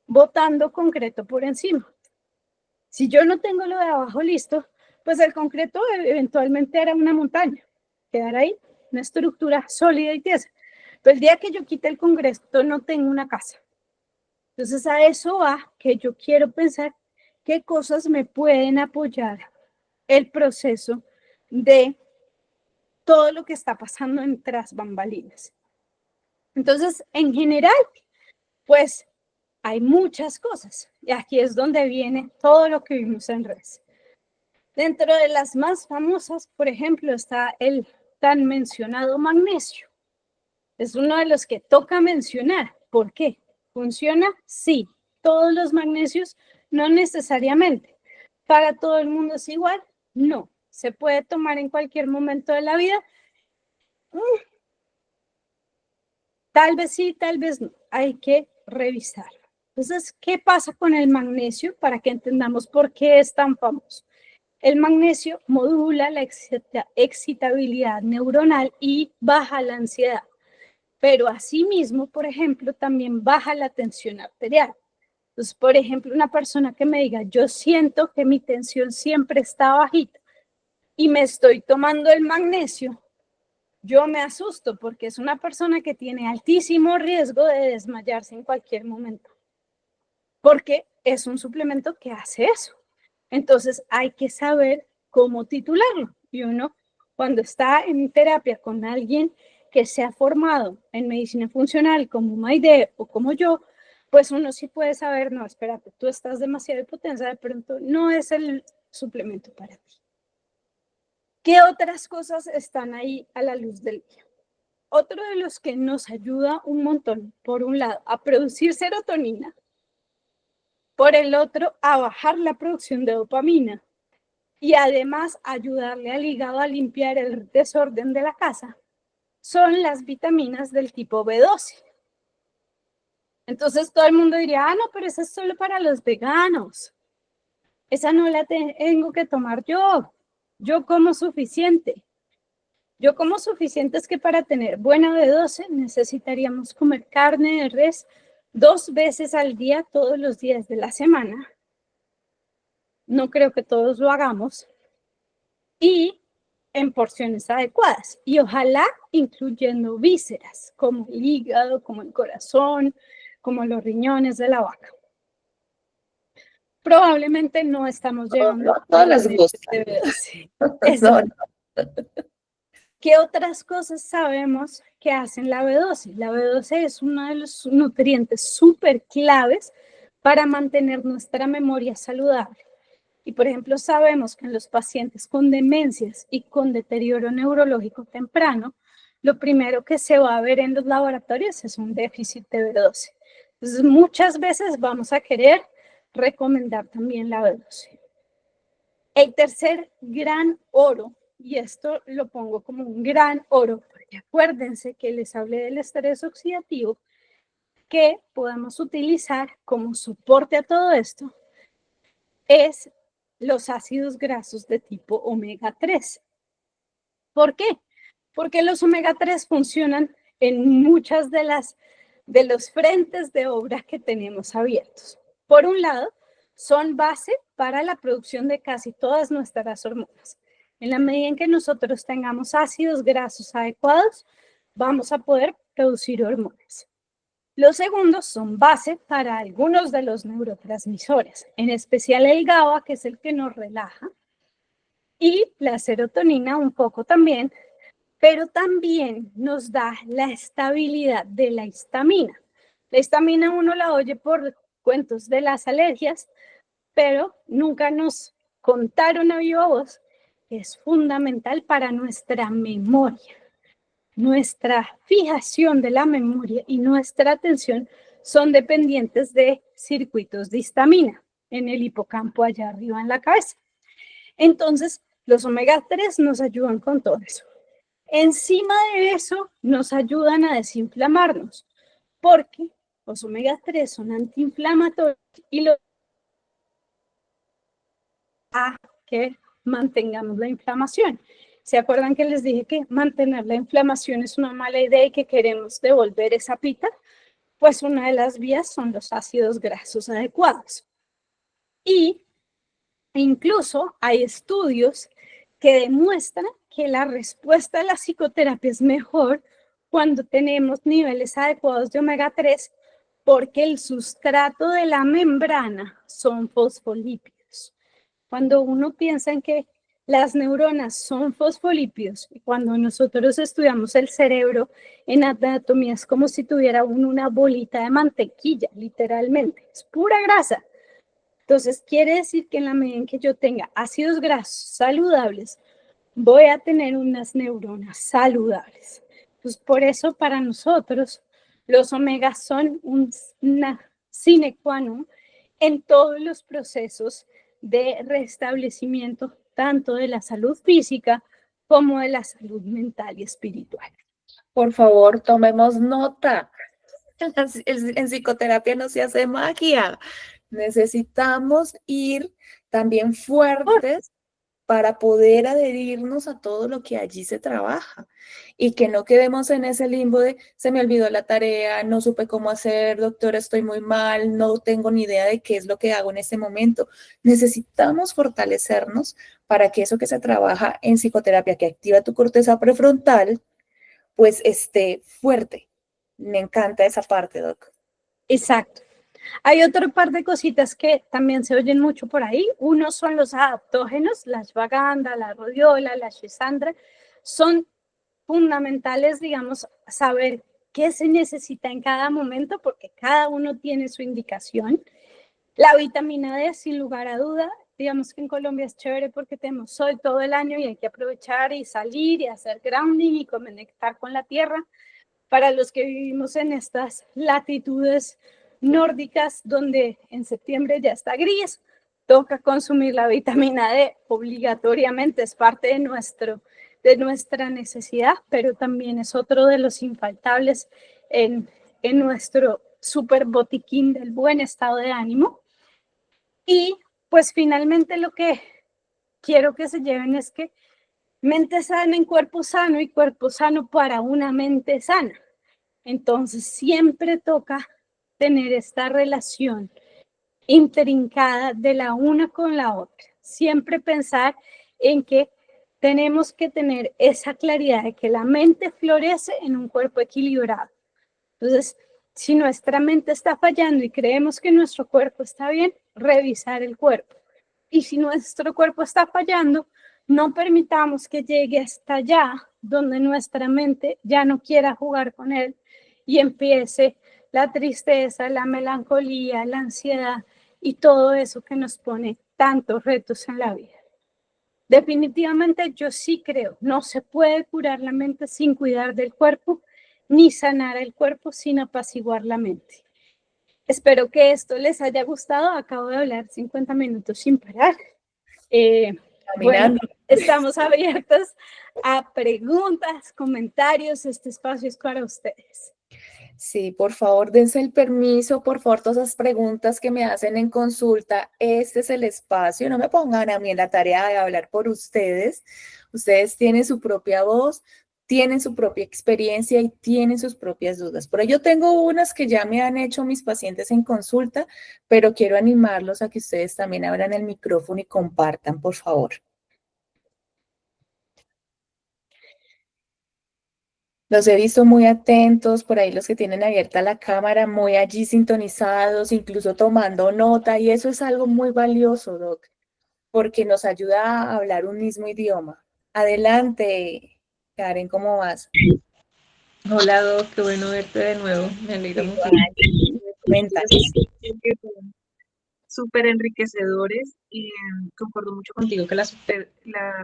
botando concreto por encima. Si yo no tengo lo de abajo listo, pues el concreto eventualmente hará una montaña, quedará ahí, una estructura sólida y tiesa. Pero el día que yo quite el concreto no tengo una casa. Entonces a eso va que yo quiero pensar qué cosas me pueden apoyar el proceso de todo lo que está pasando en tras bambalinas. Entonces, en general, pues hay muchas cosas. Y aquí es donde viene todo lo que vimos en redes. Dentro de las más famosas, por ejemplo, está el tan mencionado magnesio. Es uno de los que toca mencionar. ¿Por qué? ¿Funciona? Sí. Todos los magnesios, no necesariamente. ¿Para todo el mundo es igual? No. ¿Se puede tomar en cualquier momento de la vida? Tal vez sí, tal vez no. Hay que revisarlo. Entonces, ¿qué pasa con el magnesio? Para que entendamos por qué es tan famoso. El magnesio modula la excitabilidad neuronal y baja la ansiedad. Pero asimismo, por ejemplo, también baja la tensión arterial. Entonces, por ejemplo, una persona que me diga, yo siento que mi tensión siempre está bajita y me estoy tomando el magnesio, yo me asusto porque es una persona que tiene altísimo riesgo de desmayarse en cualquier momento, porque es un suplemento que hace eso. Entonces hay que saber cómo titularlo. Y uno, cuando está en terapia con alguien que se ha formado en medicina funcional como Maide o como yo, pues uno sí puede saber, no, espérate, tú estás demasiado hipotensa, de pronto no es el suplemento para ti. ¿Qué otras cosas están ahí a la luz del día? Otro de los que nos ayuda un montón, por un lado, a producir serotonina, por el otro, a bajar la producción de dopamina y además ayudarle al hígado a limpiar el desorden de la casa, son las vitaminas del tipo B12. Entonces todo el mundo diría, no, pero esa es solo para los veganos. Esa no la tengo que tomar yo. Yo como suficiente. Yo como suficiente es que para tener buena B12 necesitaríamos comer carne de res 2 veces al día, todos los días de la semana. No creo que todos lo hagamos. Y en porciones adecuadas. Y ojalá incluyendo vísceras, como el hígado, como el corazón, como los riñones de la vaca. Probablemente no estamos llegando No, no les gusta. Exacto. No. ¿Qué otras cosas sabemos que hacen la B12? La B12 es uno de los nutrientes súper claves para mantener nuestra memoria saludable. Y, por ejemplo, sabemos que en los pacientes con demencias y con deterioro neurológico temprano, lo primero que se va a ver en los laboratorios es un déficit de B12. Entonces, muchas veces vamos a querer recomendar también la B12. El tercer gran oro, y esto lo pongo como un gran oro, porque acuérdense que les hablé del estrés oxidativo, que podemos utilizar como soporte a todo esto, es los ácidos grasos de tipo omega 3. ¿Por qué? Porque los omega 3 funcionan en muchas de los frentes de obra que tenemos abiertos. Por un lado, son base para la producción de casi todas nuestras hormonas. En la medida en que nosotros tengamos ácidos grasos adecuados, vamos a poder producir hormonas. Los segundos son base para algunos de los neurotransmisores, en especial el GABA, que es el que nos relaja, y la serotonina un poco también, pero también nos da la estabilidad de la histamina. La histamina uno la oye por cuentos de las alergias, pero nunca nos contaron a viva voz que es fundamental para nuestra memoria. Nuestra fijación de la memoria y nuestra atención son dependientes de circuitos de histamina en el hipocampo allá arriba en la cabeza. Entonces, los omega 3 nos ayudan con todo eso. Encima de eso, nos ayudan a desinflamarnos, porque los omega 3 son antiinflamatorios y lo a que mantengamos la inflamación. ¿Se acuerdan que les dije que mantener la inflamación es una mala idea y que queremos devolver esa pita? Pues una de las vías son los ácidos grasos adecuados. Y incluso hay estudios que demuestran que la respuesta a la psicoterapia es mejor cuando tenemos niveles adecuados de omega 3 porque el sustrato de la membrana son fosfolípidos. Cuando uno piensa en que las neuronas son fosfolípidos, y cuando nosotros estudiamos el cerebro en anatomía es como si tuviera una bolita de mantequilla, literalmente, es pura grasa. Entonces quiere decir que en la medida en que yo tenga ácidos grasos saludables, voy a tener unas neuronas saludables. Pues por eso para nosotros los omegas son una sine qua non en todos los procesos de restablecimiento tanto de la salud física como de la salud mental y espiritual. Por favor, tomemos nota. En psicoterapia no se hace magia. Necesitamos ir también fuertes para poder adherirnos a todo lo que allí se trabaja y que no quedemos en ese limbo de se me olvidó la tarea, no supe cómo hacer, doctora, estoy muy mal, no tengo ni idea de qué es lo que hago en este momento. Necesitamos fortalecernos para que eso que se trabaja en psicoterapia, que activa tu corteza prefrontal, pues esté fuerte. Me encanta esa parte, Doc. Exacto. Hay otro par de cositas que también se oyen mucho por ahí. Uno son los adaptógenos, la ashwagandha, la rhodiola, la schisandra. Son fundamentales, digamos, saber qué se necesita en cada momento porque cada uno tiene su indicación. La vitamina D, sin lugar a duda, digamos que en Colombia es chévere porque tenemos sol todo el año y hay que aprovechar y salir y hacer grounding y conectar con la tierra. Para los que vivimos en estas latitudes nórdicas donde en septiembre ya está gris, toca consumir la vitamina D obligatoriamente, es parte de de nuestra necesidad, pero también es otro de los infaltables en nuestro super botiquín del buen estado de ánimo. Y pues finalmente lo que quiero que se lleven es que mente sana en cuerpo sano y cuerpo sano para una mente sana. Entonces siempre toca tener esta relación intrincada de la una con la otra. Siempre pensar en que tenemos que tener esa claridad de que la mente florece en un cuerpo equilibrado. Entonces, si nuestra mente está fallando y creemos que nuestro cuerpo está bien, revisar el cuerpo. Y si nuestro cuerpo está fallando, no permitamos que llegue hasta allá donde nuestra mente ya no quiera jugar con él y empiece la tristeza, la melancolía, la ansiedad y todo eso que nos pone tantos retos en la vida. Definitivamente yo sí creo, no se puede curar la mente sin cuidar del cuerpo, ni sanar el cuerpo sin apaciguar la mente. Espero que esto les haya gustado. Acabo de hablar 50 minutos sin parar. Bueno, estamos abiertos a preguntas, comentarios. Este espacio es para ustedes. Sí, por favor, dense el permiso, por favor, todas esas preguntas que me hacen en consulta, este es el espacio, no me pongan a mí en la tarea de hablar por ustedes. Ustedes tienen su propia voz, tienen su propia experiencia y tienen sus propias dudas. Por ello tengo unas que ya me han hecho mis pacientes en consulta, pero quiero animarlos a que ustedes también abran el micrófono y compartan, por favor. Los he visto muy atentos, por ahí los que tienen abierta la cámara, muy allí sintonizados, incluso tomando nota, y eso es algo muy valioso, Doc, porque nos ayuda a hablar un mismo idioma. Adelante, Karen, ¿cómo vas? Hola, Doc, qué bueno verte de nuevo, me alegra mucho. Cuéntanos. Súper enriquecedores y concuerdo mucho contigo que la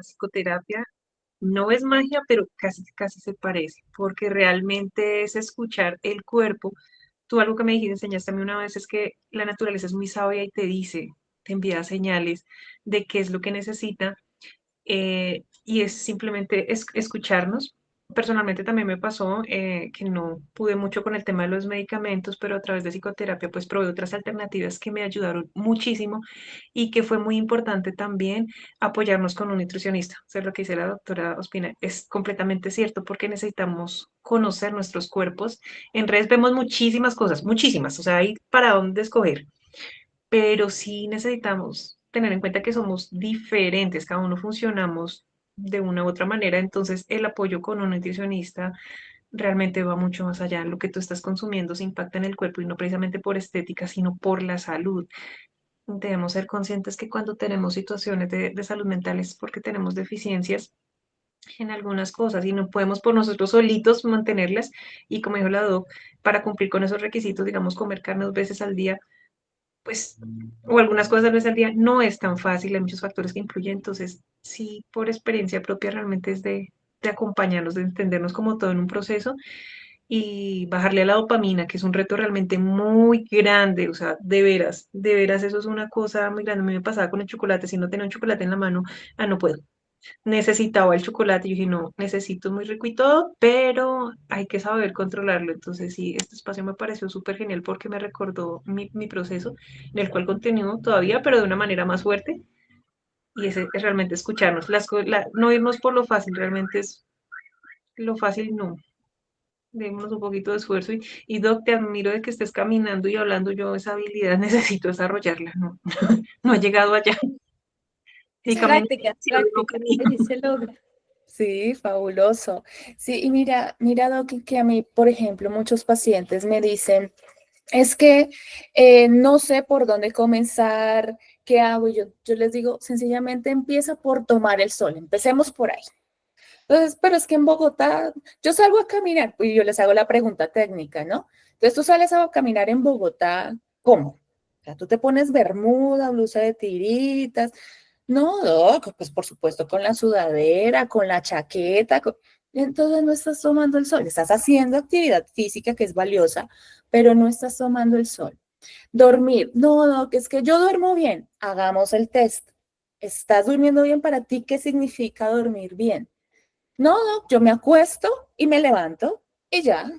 psicoterapia no es magia, pero casi se parece, porque realmente es escuchar el cuerpo. Tú algo que me dijiste, enseñaste a mí una vez, es que la naturaleza es muy sabia y te dice, te envía señales de qué es lo que necesita, y es simplemente escucharnos. Personalmente también me pasó que no pude mucho con el tema de los medicamentos, pero a través de psicoterapia pues probé otras alternativas que me ayudaron muchísimo y que fue muy importante también apoyarnos con un nutricionista. O sea, lo que dice la doctora Ospina es completamente cierto porque necesitamos conocer nuestros cuerpos. En redes vemos muchísimas cosas, muchísimas, o sea, hay para dónde escoger, pero sí necesitamos tener en cuenta que somos diferentes, cada uno funcionamos de una u otra manera, entonces el apoyo con un nutricionista realmente va mucho más allá. Lo que tú estás consumiendo se impacta en el cuerpo y no precisamente por estética, sino por la salud. Debemos ser conscientes que cuando tenemos situaciones de salud mental es porque tenemos deficiencias en algunas cosas y no podemos por nosotros solitos mantenerlas. Y como dijo la doc, para cumplir con esos requisitos, digamos, comer carne 2 veces al día, pues, o algunas cosas 2 veces al día, no es tan fácil, hay muchos factores que influyen, entonces, sí, por experiencia propia realmente es de acompañarnos, de entendernos como todo en un proceso y bajarle a la dopamina, que es un reto realmente muy grande, o sea, de veras, eso es una cosa muy grande. A mí me pasaba con el chocolate, si no tenía un chocolate en la mano, no puedo. Necesitaba el chocolate, yo dije, no, necesito muy rico y todo, pero hay que saber controlarlo. Entonces, sí, este espacio me pareció súper genial porque me recordó mi proceso, en el cual continúo todavía, pero de una manera más fuerte. Y es realmente escucharnos, no irnos por lo fácil, realmente es lo fácil, no. Démonos un poquito de esfuerzo y Doc, te admiro de que estés caminando y hablando. Yo esa habilidad necesito desarrollarla, no, no he llegado allá. Es práctica, allí se logra. Sí, fabuloso. Sí, y mira, Doc, que a mí, por ejemplo, muchos pacientes me dicen, es que no sé por dónde comenzar, qué hago. Y yo les digo, sencillamente empieza por tomar el sol, empecemos por ahí. Entonces, pero es que en Bogotá, yo salgo a caminar, y yo les hago la pregunta técnica, ¿no? Entonces tú sales a caminar en Bogotá, ¿cómo? O sea, tú te pones bermuda, blusa de tiritas. No, Doc, pues por supuesto con la sudadera, con la chaqueta. Entonces no estás tomando el sol, estás haciendo actividad física que es valiosa, pero no estás tomando el sol. Dormir, no, Doc, es que yo duermo bien. Hagamos el test. ¿Estás durmiendo bien para ti? ¿Qué significa dormir bien? No, yo me acuesto y me levanto y ya.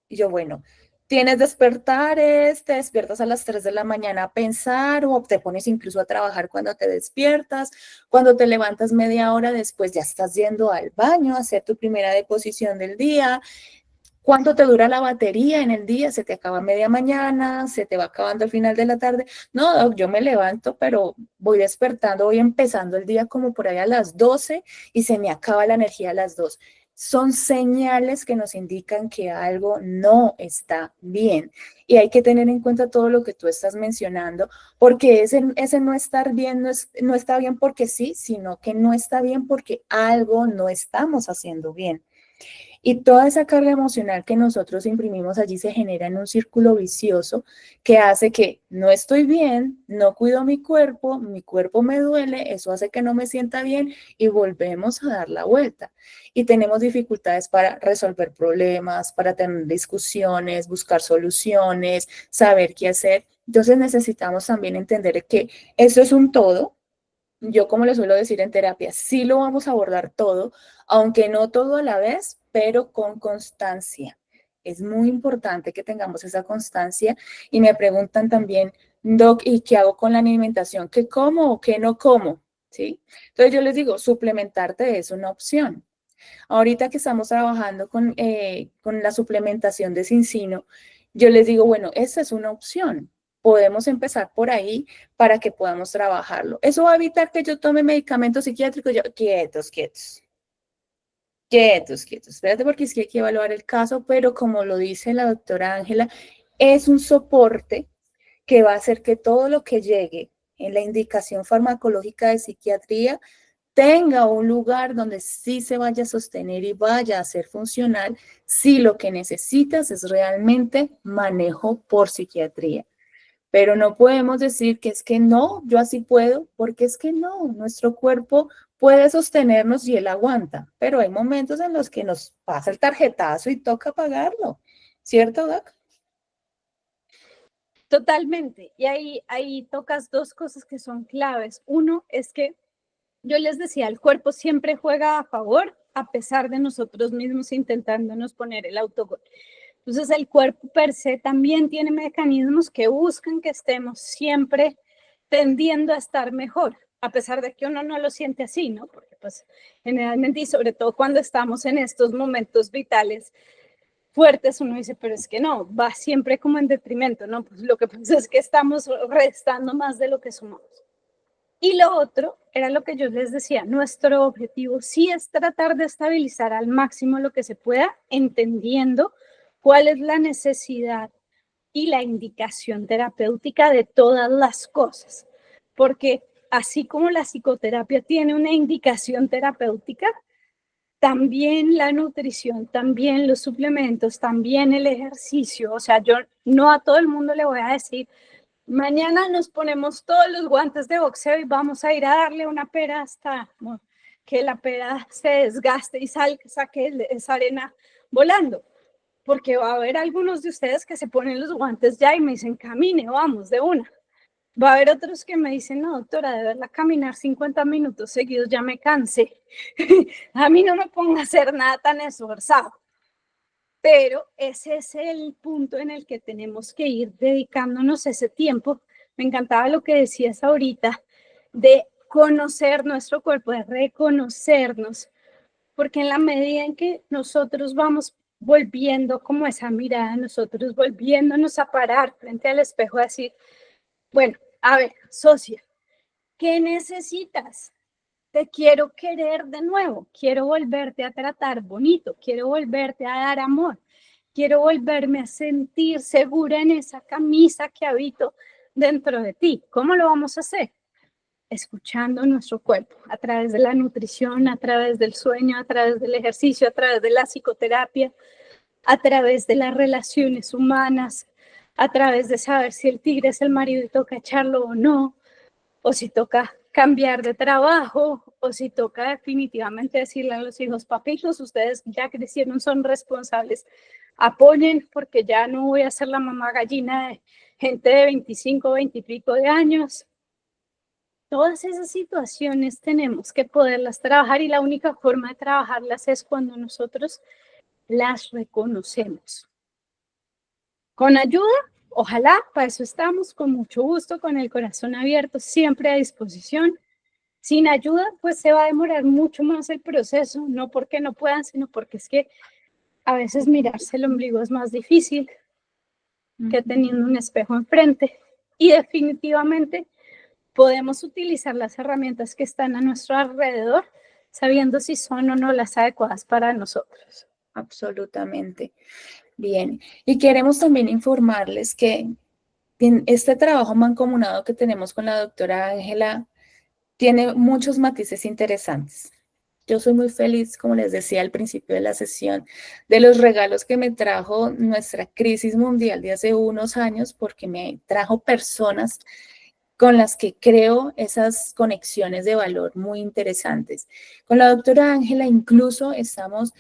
Y yo, bueno, tienes despertares, te despiertas a las 3 de la mañana a pensar o te pones incluso a trabajar cuando te despiertas. Cuando te levantas media hora después ya estás yendo al baño a hacer tu primera deposición del día. ¿Cuánto te dura la batería en el día? ¿Se te acaba media mañana? ¿Se te va acabando al final de la tarde? No, Doc, yo me levanto, pero voy despertando, voy empezando el día como por ahí a las 12 y se me acaba la energía a las 2. Son señales que nos indican que algo no está bien. Y hay que tener en cuenta todo lo que tú estás mencionando, porque ese no estar bien no está bien porque sí, sino que no está bien porque algo no estamos haciendo bien. Y toda esa carga emocional que nosotros imprimimos allí se genera en un círculo vicioso que hace que no estoy bien, no cuido mi cuerpo me duele, eso hace que no me sienta bien y volvemos a dar la vuelta. Y tenemos dificultades para resolver problemas, para tener discusiones, buscar soluciones, saber qué hacer. Entonces necesitamos también entender que eso es un todo. Yo, como les suelo decir en terapia, sí lo vamos a abordar todo, aunque no todo a la vez, pero con constancia. Es muy importante que tengamos esa constancia y me preguntan también, Doc, ¿y qué hago con la alimentación? ¿Qué como o qué no como? ¿Sí? Entonces yo les digo, suplementarte es una opción. Ahorita que estamos trabajando con la suplementación de Cincino, yo les digo, bueno, esa es una opción. Podemos empezar por ahí para que podamos trabajarlo. Eso va a evitar que yo tome medicamentos psiquiátricos. Quietos, quietos. Quietos, quietos. Espérate porque es que hay que evaluar el caso, pero como lo dice la doctora Ángela, es un soporte que va a hacer que todo lo que llegue en la indicación farmacológica de psiquiatría tenga un lugar donde sí se vaya a sostener y vaya a ser funcional si lo que necesitas es realmente manejo por psiquiatría. Pero no podemos decir que es que no, yo así puedo, porque es que no, nuestro cuerpo puede sostenernos y él aguanta, pero hay momentos en los que nos pasa el tarjetazo y toca pagarlo, ¿cierto, Doc? Totalmente. Y ahí tocas dos cosas que son claves. Uno es que yo les decía, el cuerpo siempre juega a favor a pesar de nosotros mismos intentándonos poner el autogol. Entonces el cuerpo per se también tiene mecanismos que buscan que estemos siempre tendiendo a estar mejor, a pesar de que uno no lo siente así, ¿no? Porque pues generalmente y sobre todo cuando estamos en estos momentos vitales fuertes, uno dice, pero es que no, va siempre como en detrimento, ¿no? Pues lo que pasa es que estamos restando más de lo que sumamos. Y lo otro era lo que yo les decía, nuestro objetivo sí es tratar de estabilizar al máximo lo que se pueda, entendiendo cuál es la necesidad y la indicación terapéutica de todas las cosas. Porque así como la psicoterapia tiene una indicación terapéutica, también la nutrición, también los suplementos, también el ejercicio. O sea, yo no a todo el mundo le voy a decir, mañana nos ponemos todos los guantes de boxeo y vamos a ir a darle una pera hasta que la pera se desgaste y saque esa arena volando. Porque va a haber algunos de ustedes que se ponen los guantes ya y me dicen, camine, vamos, de una. Va a haber otros que me dicen, no, doctora, de verdad caminar 50 minutos seguidos ya me cansé. A mí no me ponga a hacer nada tan esforzado. Pero ese es el punto en el que tenemos que ir dedicándonos ese tiempo. Me encantaba lo que decías ahorita de conocer nuestro cuerpo, de reconocernos, porque en la medida en que nosotros vamos volviendo como esa mirada, nosotros volviéndonos a parar frente al espejo a decir, bueno, a ver, socia, ¿qué necesitas? Te quiero querer de nuevo, quiero volverte a tratar bonito, quiero volverte a dar amor, quiero volverme a sentir segura en esa camisa que habito dentro de ti. ¿Cómo lo vamos a hacer? Escuchando nuestro cuerpo a través de la nutrición, a través del sueño, a través del ejercicio, a través de la psicoterapia, a través de las relaciones humanas, a través de saber si el tigre es el marido y toca echarlo o no, o si toca cambiar de trabajo, o si toca definitivamente decirle a los hijos, papitos, ustedes ya crecieron, son responsables, apoyen porque ya no voy a ser la mamá gallina de gente de 25, 20 y pico de años. Todas esas situaciones tenemos que poderlas trabajar y la única forma de trabajarlas es cuando nosotros las reconocemos. Con ayuda, ojalá, para eso estamos, con mucho gusto, con el corazón abierto, siempre a disposición. Sin ayuda, pues se va a demorar mucho más el proceso, no porque no puedan, sino porque es que a veces mirarse el ombligo es más difícil que teniendo un espejo enfrente. Y definitivamente podemos utilizar las herramientas que están a nuestro alrededor, sabiendo si son o no las adecuadas para nosotros. Absolutamente. Bien. Y queremos también informarles que en este trabajo mancomunado que tenemos con la doctora Ángela tiene muchos matices interesantes. Yo soy muy feliz, como les decía al principio de la sesión, de los regalos que me trajo nuestra crisis mundial de hace unos años, porque me trajo personas con las que creo esas conexiones de valor muy interesantes. Con la doctora Ángela incluso estamos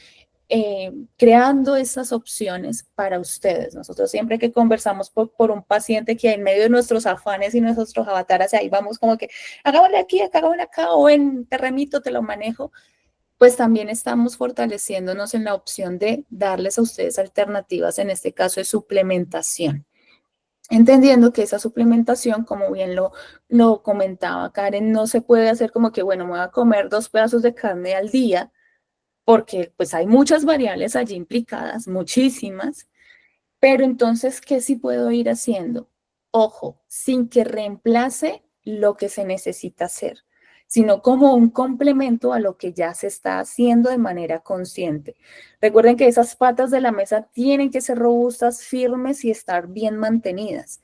creando esas opciones para ustedes. Nosotros siempre que conversamos por un paciente que en medio de nuestros afanes y nuestros avatares, ahí vamos como que, hagámosle aquí, hagámosle acá, o te remito, te lo manejo, pues también estamos fortaleciéndonos en la opción de darles a ustedes alternativas, en este caso de suplementación. Entendiendo que esa suplementación, como bien lo comentaba Karen, no se puede hacer como que, bueno, me voy a comer 2 pedazos de carne al día, porque pues hay muchas variables allí implicadas, muchísimas, pero entonces, ¿qué sí puedo ir haciendo? Ojo, sin que reemplace lo que se necesita hacer, sino como un complemento a lo que ya se está haciendo de manera consciente. Recuerden que esas patas de la mesa tienen que ser robustas, firmes y estar bien mantenidas.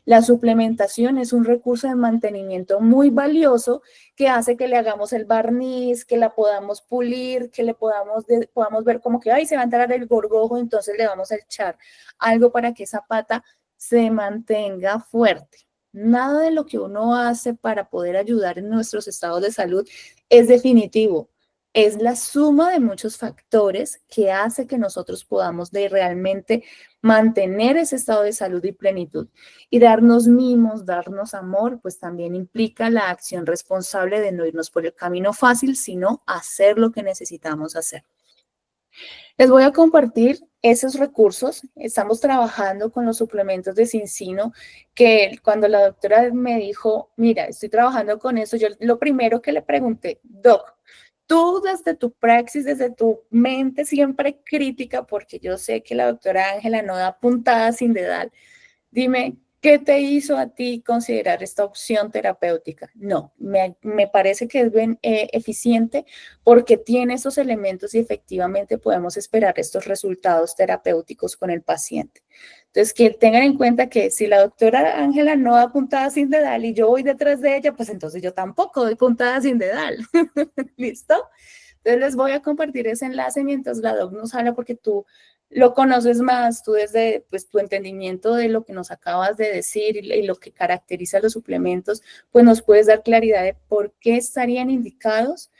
La suplementación es un recurso de mantenimiento muy valioso que hace que le hagamos el barniz, que la podamos pulir, que le podamos ver como que, ay, se va a entrar el gorgojo, entonces le vamos a echar algo para que esa pata se mantenga fuerte. Nada de lo que uno hace para poder ayudar en nuestros estados de salud es definitivo. Es la suma de muchos factores que hace que nosotros podamos realmente mantener ese estado de salud y plenitud. Y darnos mimos, darnos amor, pues también implica la acción responsable de no irnos por el camino fácil, sino hacer lo que necesitamos hacer. Les voy a compartir esos recursos. Estamos trabajando con los suplementos de Cincino, que cuando la doctora me dijo, mira, estoy trabajando con eso, yo lo primero que le pregunté, Doc, tú desde tu praxis, desde tu mente siempre crítica, porque yo sé que la doctora Ángela no da puntadas sin dedal, dime, ¿qué te hizo a ti considerar esta opción terapéutica? No, me parece que es bien eficiente porque tiene esos elementos y efectivamente podemos esperar estos resultados terapéuticos con el paciente. Entonces, que tengan en cuenta que si la doctora Ángela no da puntada sin dedal y yo voy detrás de ella, pues entonces yo tampoco doy puntada sin dedal. ¿Listo? Entonces les voy a compartir ese enlace mientras la doc nos habla porque tú lo conoces más, tú desde pues, tu entendimiento de lo que nos acabas de decir y lo que caracteriza los suplementos, pues nos puedes dar claridad de por qué estarían indicados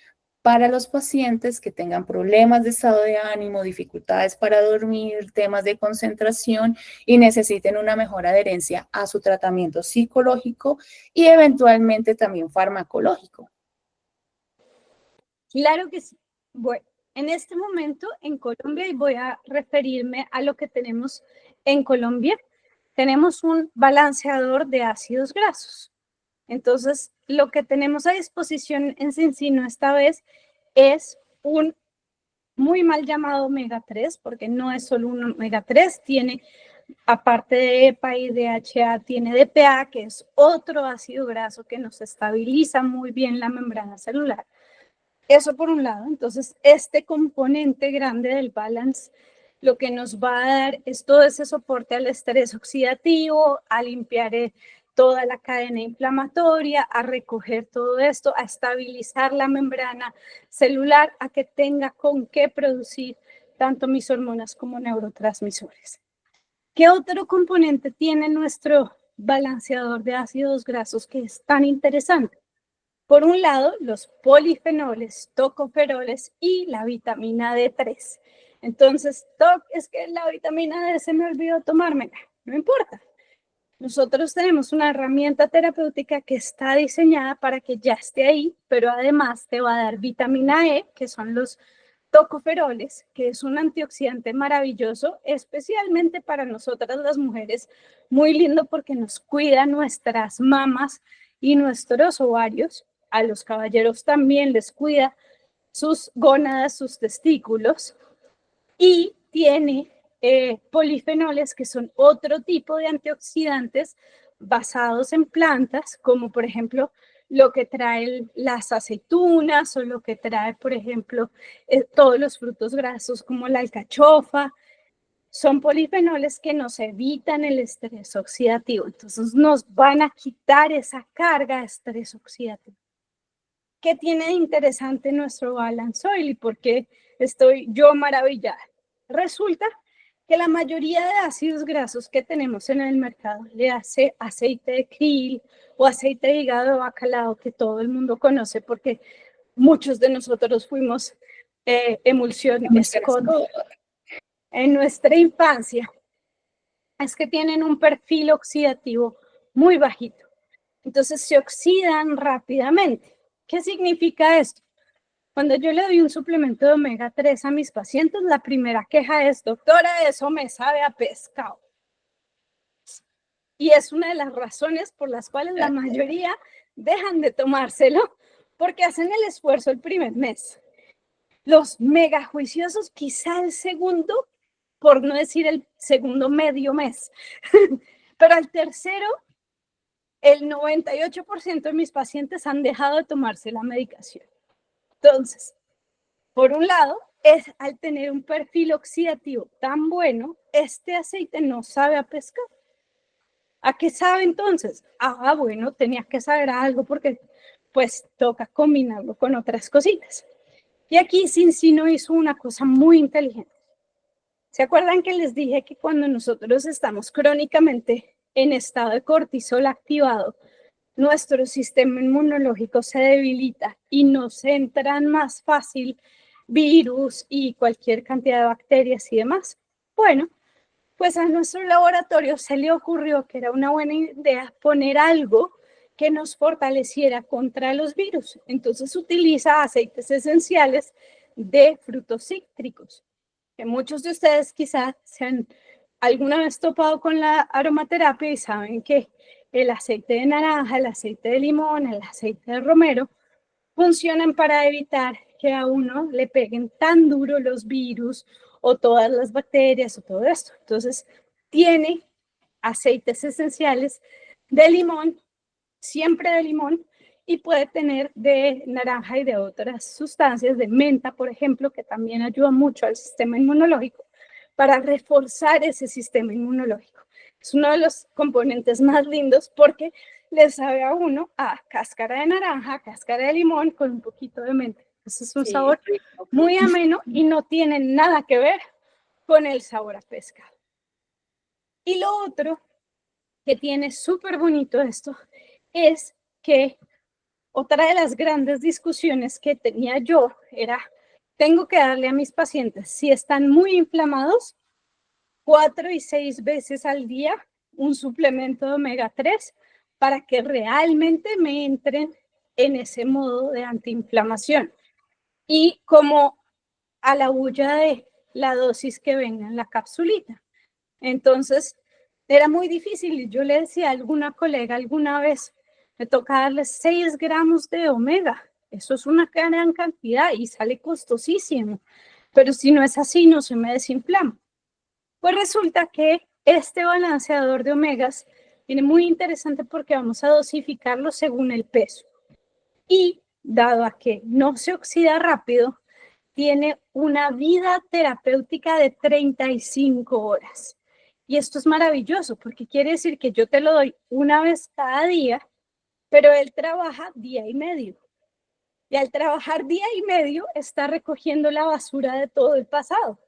para los pacientes que tengan problemas de estado de ánimo, dificultades para dormir, temas de concentración y necesiten una mejor adherencia a su tratamiento psicológico y eventualmente también farmacológico. Claro que sí. Bueno, en este momento en Colombia, y voy a referirme a lo que tenemos en Colombia, tenemos un balanceador de ácidos grasos. Entonces, lo que tenemos a disposición en Cincino esta vez es un muy mal llamado omega 3, porque no es solo un omega 3, tiene, aparte de EPA y DHA, tiene DPA, que es otro ácido graso que nos estabiliza muy bien la membrana celular. Eso por un lado. Entonces, este componente grande del balance lo que nos va a dar es todo ese soporte al estrés oxidativo, a limpiar toda la cadena inflamatoria, a recoger todo esto, a estabilizar la membrana celular, a que tenga con qué producir tanto mis hormonas como neurotransmisores. ¿Qué otro componente tiene nuestro balanceador de ácidos grasos que es tan interesante? Por un lado, los polifenoles, tocoferoles y la vitamina D3. Entonces, es que la vitamina D se me olvidó tomármela. No importa. Nosotros tenemos una herramienta terapéutica que está diseñada para que ya esté ahí, pero además te va a dar vitamina E, que son los tocoferoles, que es un antioxidante maravilloso, especialmente para nosotras las mujeres, muy lindo porque nos cuida nuestras mamas y nuestros ovarios. A los caballeros también les cuida sus gónadas, sus testículos, y tiene polifenoles, que son otro tipo de antioxidantes basados en plantas, como por ejemplo lo que trae las aceitunas o lo que trae, por ejemplo, todos los frutos grasos como la alcachofa. Son polifenoles que nos evitan el estrés oxidativo, entonces nos van a quitar esa carga de estrés oxidativo. ¿Qué tiene de interesante nuestro Balance Oil y por qué estoy yo maravillada? Resulta que la mayoría de ácidos grasos que tenemos en el mercado, le hace aceite de krill o aceite de hígado de bacalao, que todo el mundo conoce porque muchos de nosotros fuimos emulsión Scott en nuestra infancia, es que tienen un perfil oxidativo muy bajito. Entonces se oxidan rápidamente. ¿Qué significa esto? Cuando yo le doy un suplemento de omega 3 a mis pacientes, la primera queja es: doctora, eso me sabe a pescado. Y es una de las razones por las cuales la mayoría dejan de tomárselo, porque hacen el esfuerzo el primer mes. Los mega juiciosos quizá el segundo, por no decir el segundo medio mes, pero al tercero, el 98% de mis pacientes han dejado de tomarse la medicación. Entonces, por un lado, es al tener un perfil oxidativo tan bueno, este aceite no sabe a pescado. ¿A qué sabe entonces? Bueno, tenía que saber a algo porque pues toca combinarlo con otras cositas. Y aquí Cincino hizo una cosa muy inteligente. ¿Se acuerdan que les dije que cuando nosotros estamos crónicamente en estado de cortisol activado, nuestro sistema inmunológico se debilita y nos entran más fácil virus y cualquier cantidad de bacterias y demás? Bueno, pues a nuestro laboratorio se le ocurrió que era una buena idea poner algo que nos fortaleciera contra los virus. Entonces utiliza aceites esenciales de frutos cítricos, que muchos de ustedes quizás se han alguna vez topado con la aromaterapia y saben que el aceite de naranja, el aceite de limón, el aceite de romero funcionan para evitar que a uno le peguen tan duro los virus o todas las bacterias o todo esto. Entonces, tiene aceites esenciales de limón, siempre de limón, y puede tener de naranja y de otras sustancias, de menta, por ejemplo, que también ayuda mucho al sistema inmunológico para reforzar ese sistema inmunológico. Es uno de los componentes más lindos porque le sabe a uno a cáscara de naranja, cáscara de limón con un poquito de menta. Ese es un sabor muy ameno y no tiene nada que ver con el sabor a pescado. Y lo otro que tiene súper bonito esto es que otra de las grandes discusiones que tenía yo era: tengo que darle a mis pacientes, si están muy inflamados, 4 y 6 veces al día un suplemento de omega 3 para que realmente me entren en ese modo de antiinflamación. Y como a la bulla de la dosis que venga en la capsulita. Entonces, era muy difícil. Y yo le decía a alguna colega alguna vez, me toca darle 6 gramos de omega. Eso es una gran cantidad y sale costosísimo. Pero si no es así, no se me desinflama. Pues resulta que este balanceador de omegas viene muy interesante porque vamos a dosificarlo según el peso. Y dado a que no se oxida rápido, tiene una vida terapéutica de 35 horas. Y esto es maravilloso porque quiere decir que yo te lo doy una vez cada día, pero él trabaja día y medio. Y al trabajar día y medio está recogiendo la basura de todo el pasado,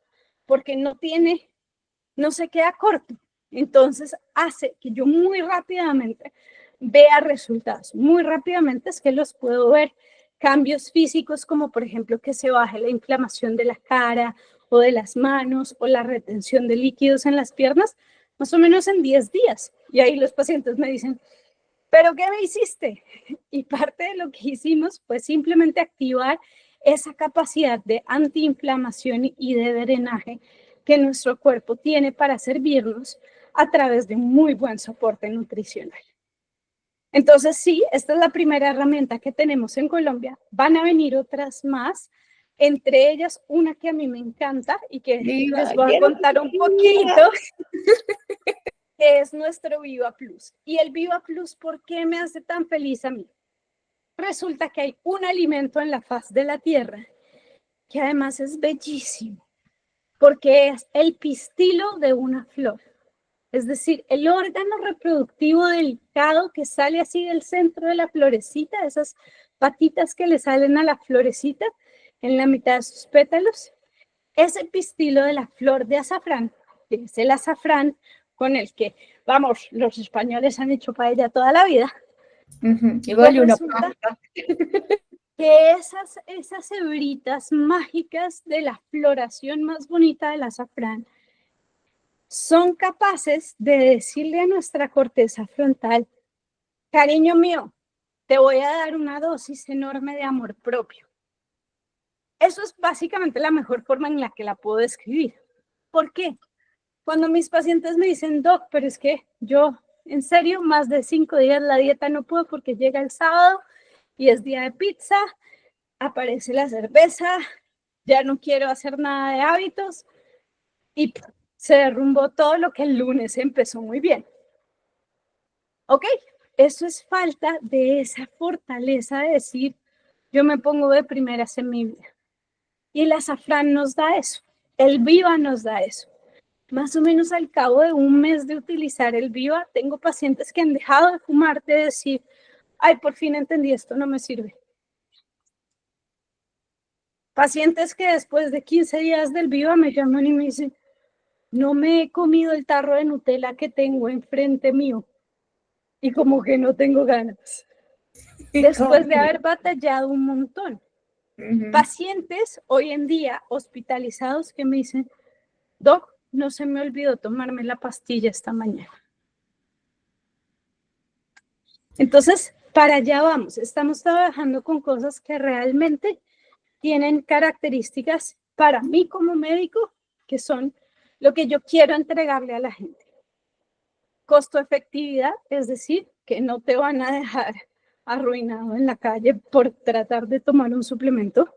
porque no se queda corto. Entonces hace que yo muy rápidamente vea resultados. Muy rápidamente es que los puedo ver. Cambios físicos como por ejemplo que se baje la inflamación de la cara o de las manos o la retención de líquidos en las piernas, más o menos en 10 días. Y ahí los pacientes me dicen, ¿pero qué me hiciste? Y parte de lo que hicimos fue simplemente activar esa capacidad de antiinflamación y de drenaje que nuestro cuerpo tiene para servirnos a través de un muy buen soporte nutricional. Entonces, sí, esta es la primera herramienta que tenemos en Colombia. Van a venir otras más, entre ellas una que a mí me encanta y que les voy a contar un poquito, que es nuestro Viva Plus. Y el Viva Plus, ¿por qué me hace tan feliz a mí? Resulta que hay un alimento en la faz de la tierra que además es bellísimo, porque es el pistilo de una flor. Es decir, el órgano reproductivo delicado que sale así del centro de la florecita, esas patitas que le salen a la florecita en la mitad de sus pétalos, ese pistilo de la flor de azafrán, que es el azafrán con el que, vamos, los españoles han hecho paella toda la vida. Igual Pues una resulta que esas hebritas mágicas de la floración más bonita del azafrán son capaces de decirle a nuestra corteza frontal, cariño mío, te voy a dar una dosis enorme de amor propio. Eso es básicamente la mejor forma en la que la puedo describir. ¿Por qué? Cuando mis pacientes me dicen, doc, pero es que yo, en serio, más de 5 días la dieta no puedo porque llega el sábado y es día de pizza, aparece la cerveza, ya no quiero hacer nada de hábitos y se derrumbó todo lo que el lunes empezó muy bien. ¿Ok? Eso es falta de esa fortaleza de decir, yo me pongo de primeras en mi vida. Y el azafrán nos da eso, el Viva nos da eso. Más o menos al cabo de un mes de utilizar el Viva, tengo pacientes que han dejado de fumar, de decir, ay, por fin entendí, esto no me sirve. Pacientes que después de 15 días del Viva me llaman y me dicen, no me he comido el tarro de Nutella que tengo enfrente mío y como que no tengo ganas. Después de haber batallado un montón. Pacientes hoy en día hospitalizados que me dicen, doc, no se me olvidó tomarme la pastilla esta mañana. Entonces, para allá vamos. Estamos trabajando con cosas que realmente tienen características para mí como médico, que son lo que yo quiero entregarle a la gente. Costo-efectividad, es decir, que no te van a dejar arruinado en la calle por tratar de tomar un suplemento.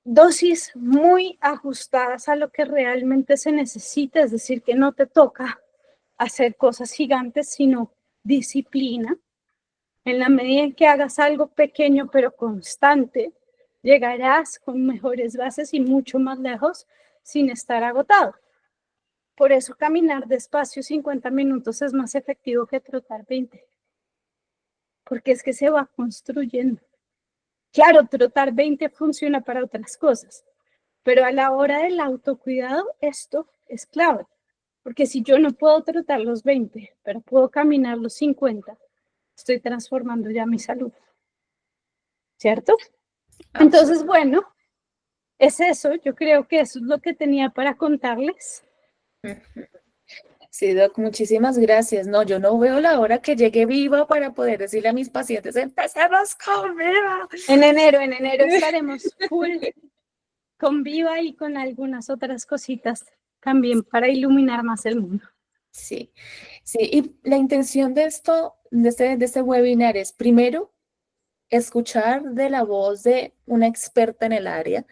Dosis muy ajustadas a lo que realmente se necesita, es decir, que no te toca hacer cosas gigantes, sino disciplina. En la medida en que hagas algo pequeño pero constante, llegarás con mejores bases y mucho más lejos sin estar agotado. Por eso caminar despacio 50 minutos es más efectivo que trotar 20. Porque es que se va construyendo. Claro, trotar 20 funciona para otras cosas, pero a la hora del autocuidado esto es clave. Porque si yo no puedo trotar los 20, pero puedo caminar los 50, estoy transformando ya mi salud. ¿Cierto? Entonces, bueno, es eso. Yo creo que eso es lo que tenía para contarles. Sí, Doc, muchísimas gracias. No, yo no veo la hora que llegue Viva para poder decirle a mis pacientes, empecemos con Viva. En enero estaremos full con Viva y con algunas otras cositas también para iluminar más el mundo. Sí, sí, y la intención de esto, de este webinar es primero escuchar de la voz de una experta en el área.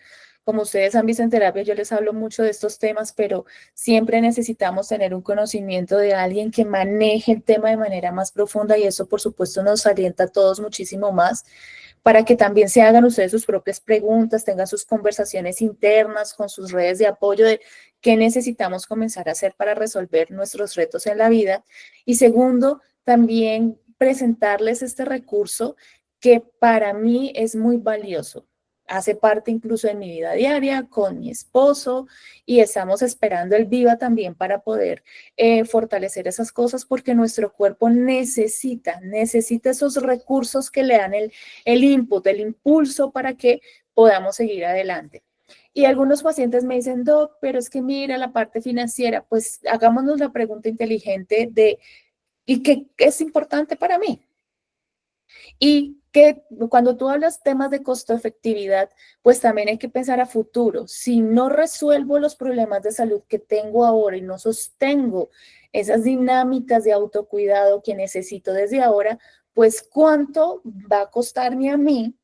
Como ustedes han visto en terapia, yo les hablo mucho de estos temas, pero siempre necesitamos tener un conocimiento de alguien que maneje el tema de manera más profunda y eso, por supuesto, nos alienta a todos muchísimo más para que también se hagan ustedes sus propias preguntas, tengan sus conversaciones internas con sus redes de apoyo de qué necesitamos comenzar a hacer para resolver nuestros retos en la vida. Y segundo, también presentarles este recurso que para mí es muy valioso. Hace parte incluso de mi vida diaria con mi esposo y estamos esperando el Viva también para poder fortalecer esas cosas porque nuestro cuerpo necesita esos recursos que le dan el input, el impulso para que podamos seguir adelante. Y algunos pacientes me dicen, Doc, pero es que mira la parte financiera, pues hagámonos la pregunta inteligente de, ¿y qué es importante para mí? Y que cuando tú hablas temas de costo-efectividad, pues también hay que pensar a futuro. Si no resuelvo los problemas de salud que tengo ahora y no sostengo esas dinámicas de autocuidado que necesito desde ahora, pues ¿cuánto va a costarme a mí,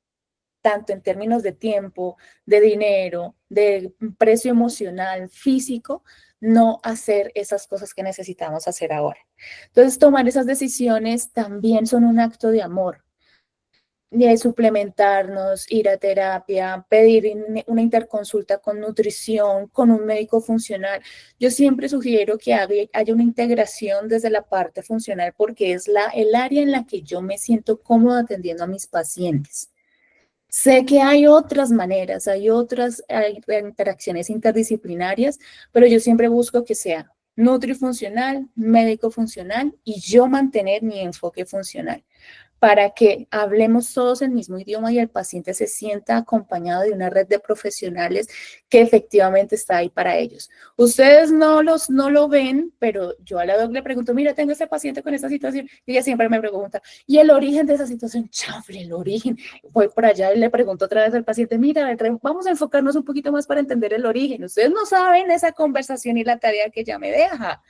tanto en términos de tiempo, de dinero, de precio emocional, físico, no hacer esas cosas que necesitamos hacer ahora? Entonces, tomar esas decisiones también son un acto de amor, de suplementarnos, ir a terapia, pedir una interconsulta con nutrición, con un médico funcional. Yo siempre sugiero que haya una integración desde la parte funcional porque es el área en la que yo me siento cómoda atendiendo a mis pacientes. Sé que hay otras maneras, hay interacciones interdisciplinarias, pero yo siempre busco que sea nutrifuncional, médico funcional y yo mantener mi enfoque funcional, para que hablemos todos el mismo idioma y el paciente se sienta acompañado de una red de profesionales que efectivamente está ahí para ellos. Ustedes no lo ven, pero yo a la doc le pregunto, mira, tengo este paciente con esta situación, y ella siempre me pregunta, ¿y el origen de esa situación? Chafle, el origen. Voy por allá y le pregunto otra vez al paciente, mira, vamos a enfocarnos un poquito más para entender el origen. Ustedes no saben esa conversación y la tarea que ella me deja,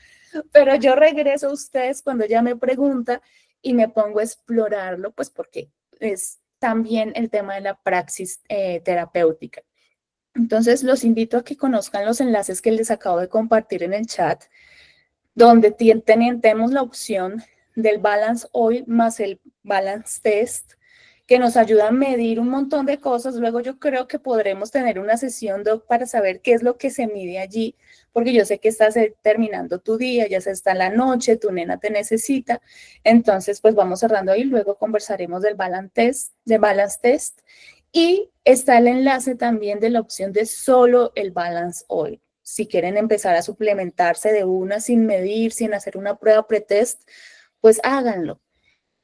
pero yo regreso a ustedes cuando ella me pregunta y me pongo a explorarlo, pues porque es también el tema de la praxis terapéutica. Entonces, los invito a que conozcan los enlaces que les acabo de compartir en el chat, donde tenemos la opción del Balance Oil más el Balance Test, que nos ayuda a medir un montón de cosas. Luego yo creo que podremos tener una sesión, Doc, para saber qué es lo que se mide allí, porque yo sé que estás terminando tu día, ya se está en la noche, tu nena te necesita. Entonces, pues vamos cerrando ahí, luego conversaremos del Balance Test. Y está el enlace también de la opción de solo el Balance Oil. Si quieren empezar a suplementarse de una sin medir, sin hacer una prueba pretest, pues háganlo.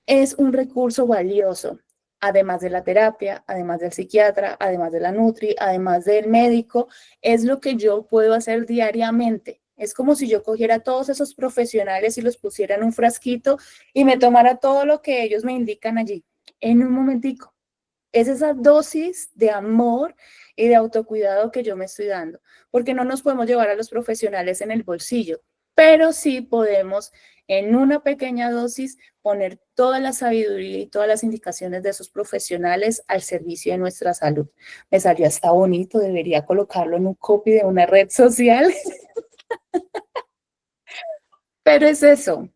Es un recurso valioso, además de la terapia, además del psiquiatra, además de la nutri, además del médico, es lo que yo puedo hacer diariamente. Es como si yo cogiera todos esos profesionales y los pusiera en un frasquito y me tomara todo lo que ellos me indican allí en un momentico. Es esa dosis de amor y de autocuidado que yo me estoy dando, porque no nos podemos llevar a los profesionales en el bolsillo, pero sí podemos en una pequeña dosis poner toda la sabiduría y todas las indicaciones de esos profesionales al servicio de nuestra salud. Me salió hasta bonito, debería colocarlo en un copy de una red social. Pero es eso,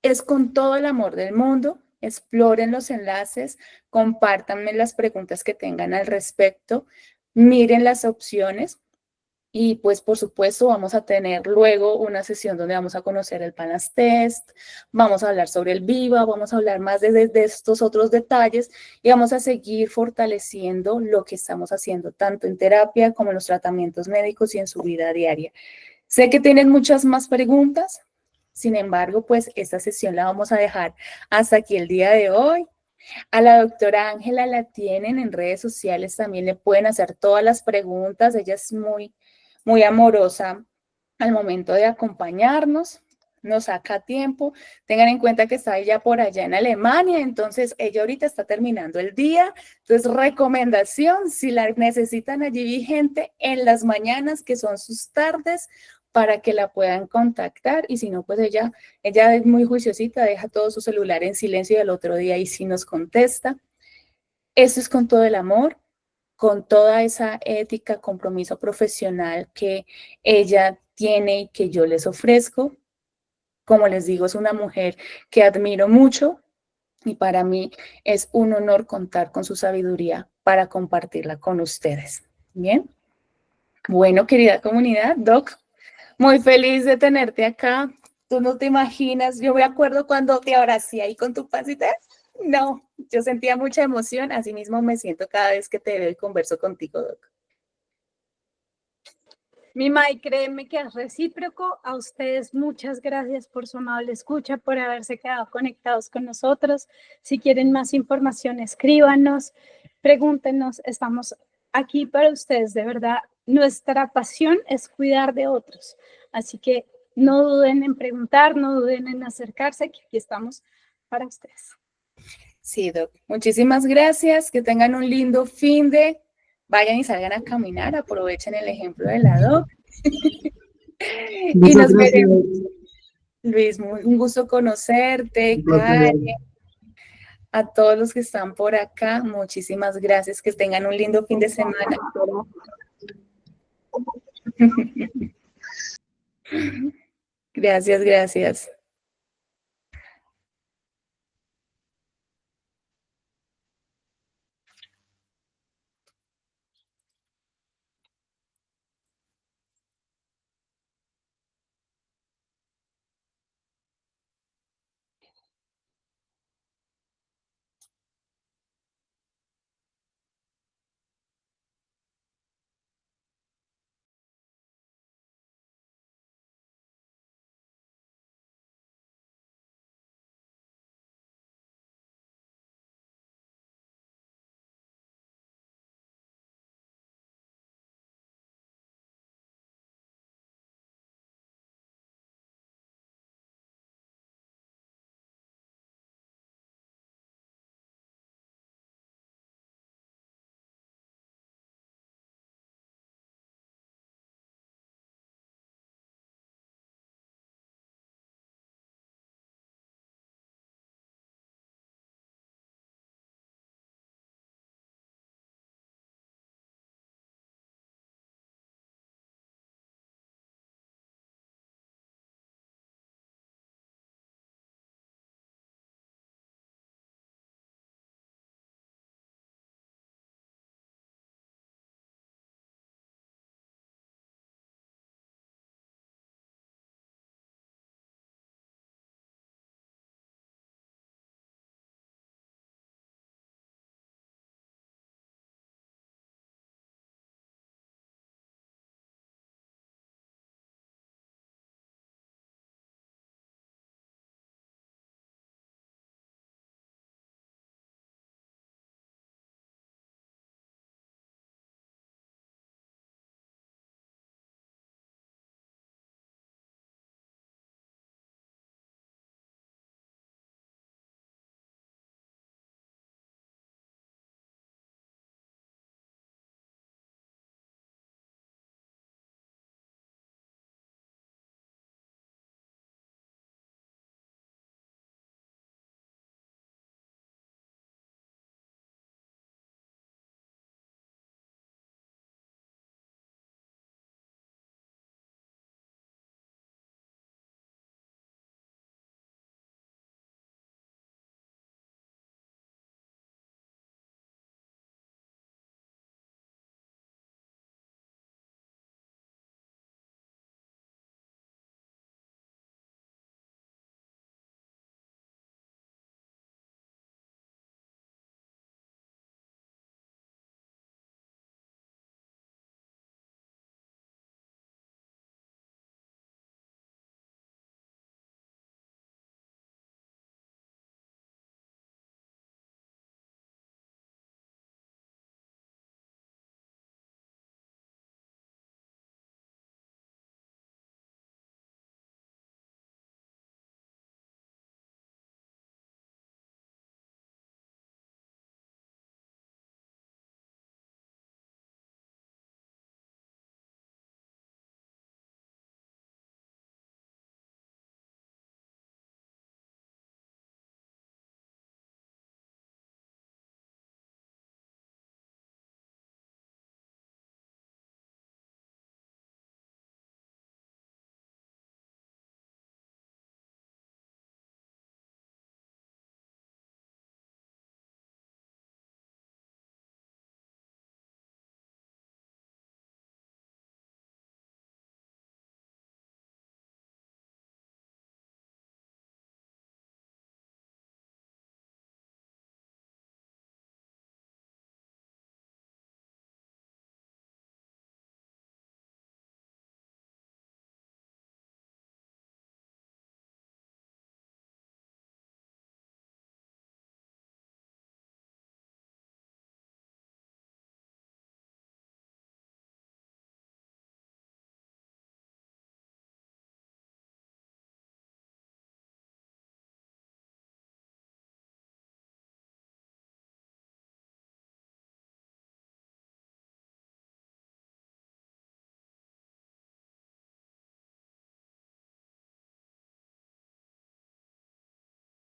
es con todo el amor del mundo. Exploren los enlaces, compártanme las preguntas que tengan al respecto, miren las opciones y pues por supuesto vamos a tener luego una sesión donde vamos a conocer el Balance Test, vamos a hablar sobre el Viva, vamos a hablar más de estos otros detalles y vamos a seguir fortaleciendo lo que estamos haciendo tanto en terapia como en los tratamientos médicos y en su vida diaria. Sé que tienen muchas más preguntas. Sin embargo, pues esta sesión la vamos a dejar hasta aquí el día de hoy. A la doctora Ángela la tienen en redes sociales, también le pueden hacer todas las preguntas. Ella es muy amorosa al momento de acompañarnos, nos saca tiempo. Tengan en cuenta que está ella por allá en Alemania, entonces ella ahorita está terminando el día. Entonces, recomendación, si la necesitan allí vigente en las mañanas, que son sus tardes, para que la puedan contactar y si no, pues ella es muy juiciosita, deja todo su celular en silencio y al otro día ahí sí nos contesta. Eso es con todo el amor, con toda esa ética, compromiso profesional que ella tiene y que yo les ofrezco. Como les digo, es una mujer que admiro mucho y para mí es un honor contar con su sabiduría para compartirla con ustedes. Bien. Bueno, querida comunidad, Doc, muy feliz de tenerte acá. Tú no te imaginas, yo me acuerdo cuando te abracé ahí con tu pancita. No, yo sentía mucha emoción, así mismo me siento cada vez que te veo y converso contigo, Doc. Mi May, créeme que es recíproco. A ustedes muchas gracias por su amable escucha, por haberse quedado conectados con nosotros. Si quieren más información, escríbanos, pregúntenos. Estamos aquí para ustedes, de verdad. nuestra pasión es cuidar de otros. Así que no duden en preguntar, no duden en acercarse, que aquí estamos para ustedes. Sí, Doc. Muchísimas gracias. Que tengan un lindo fin de. Vayan y salgan a caminar. Aprovechen el ejemplo de la Doc. Y Muchas nos gracias. veremos. Luis, un gusto conocerte, Karen, a todos los que están por acá. Muchísimas gracias. Que tengan un lindo fin de semana. Gracias, gracias.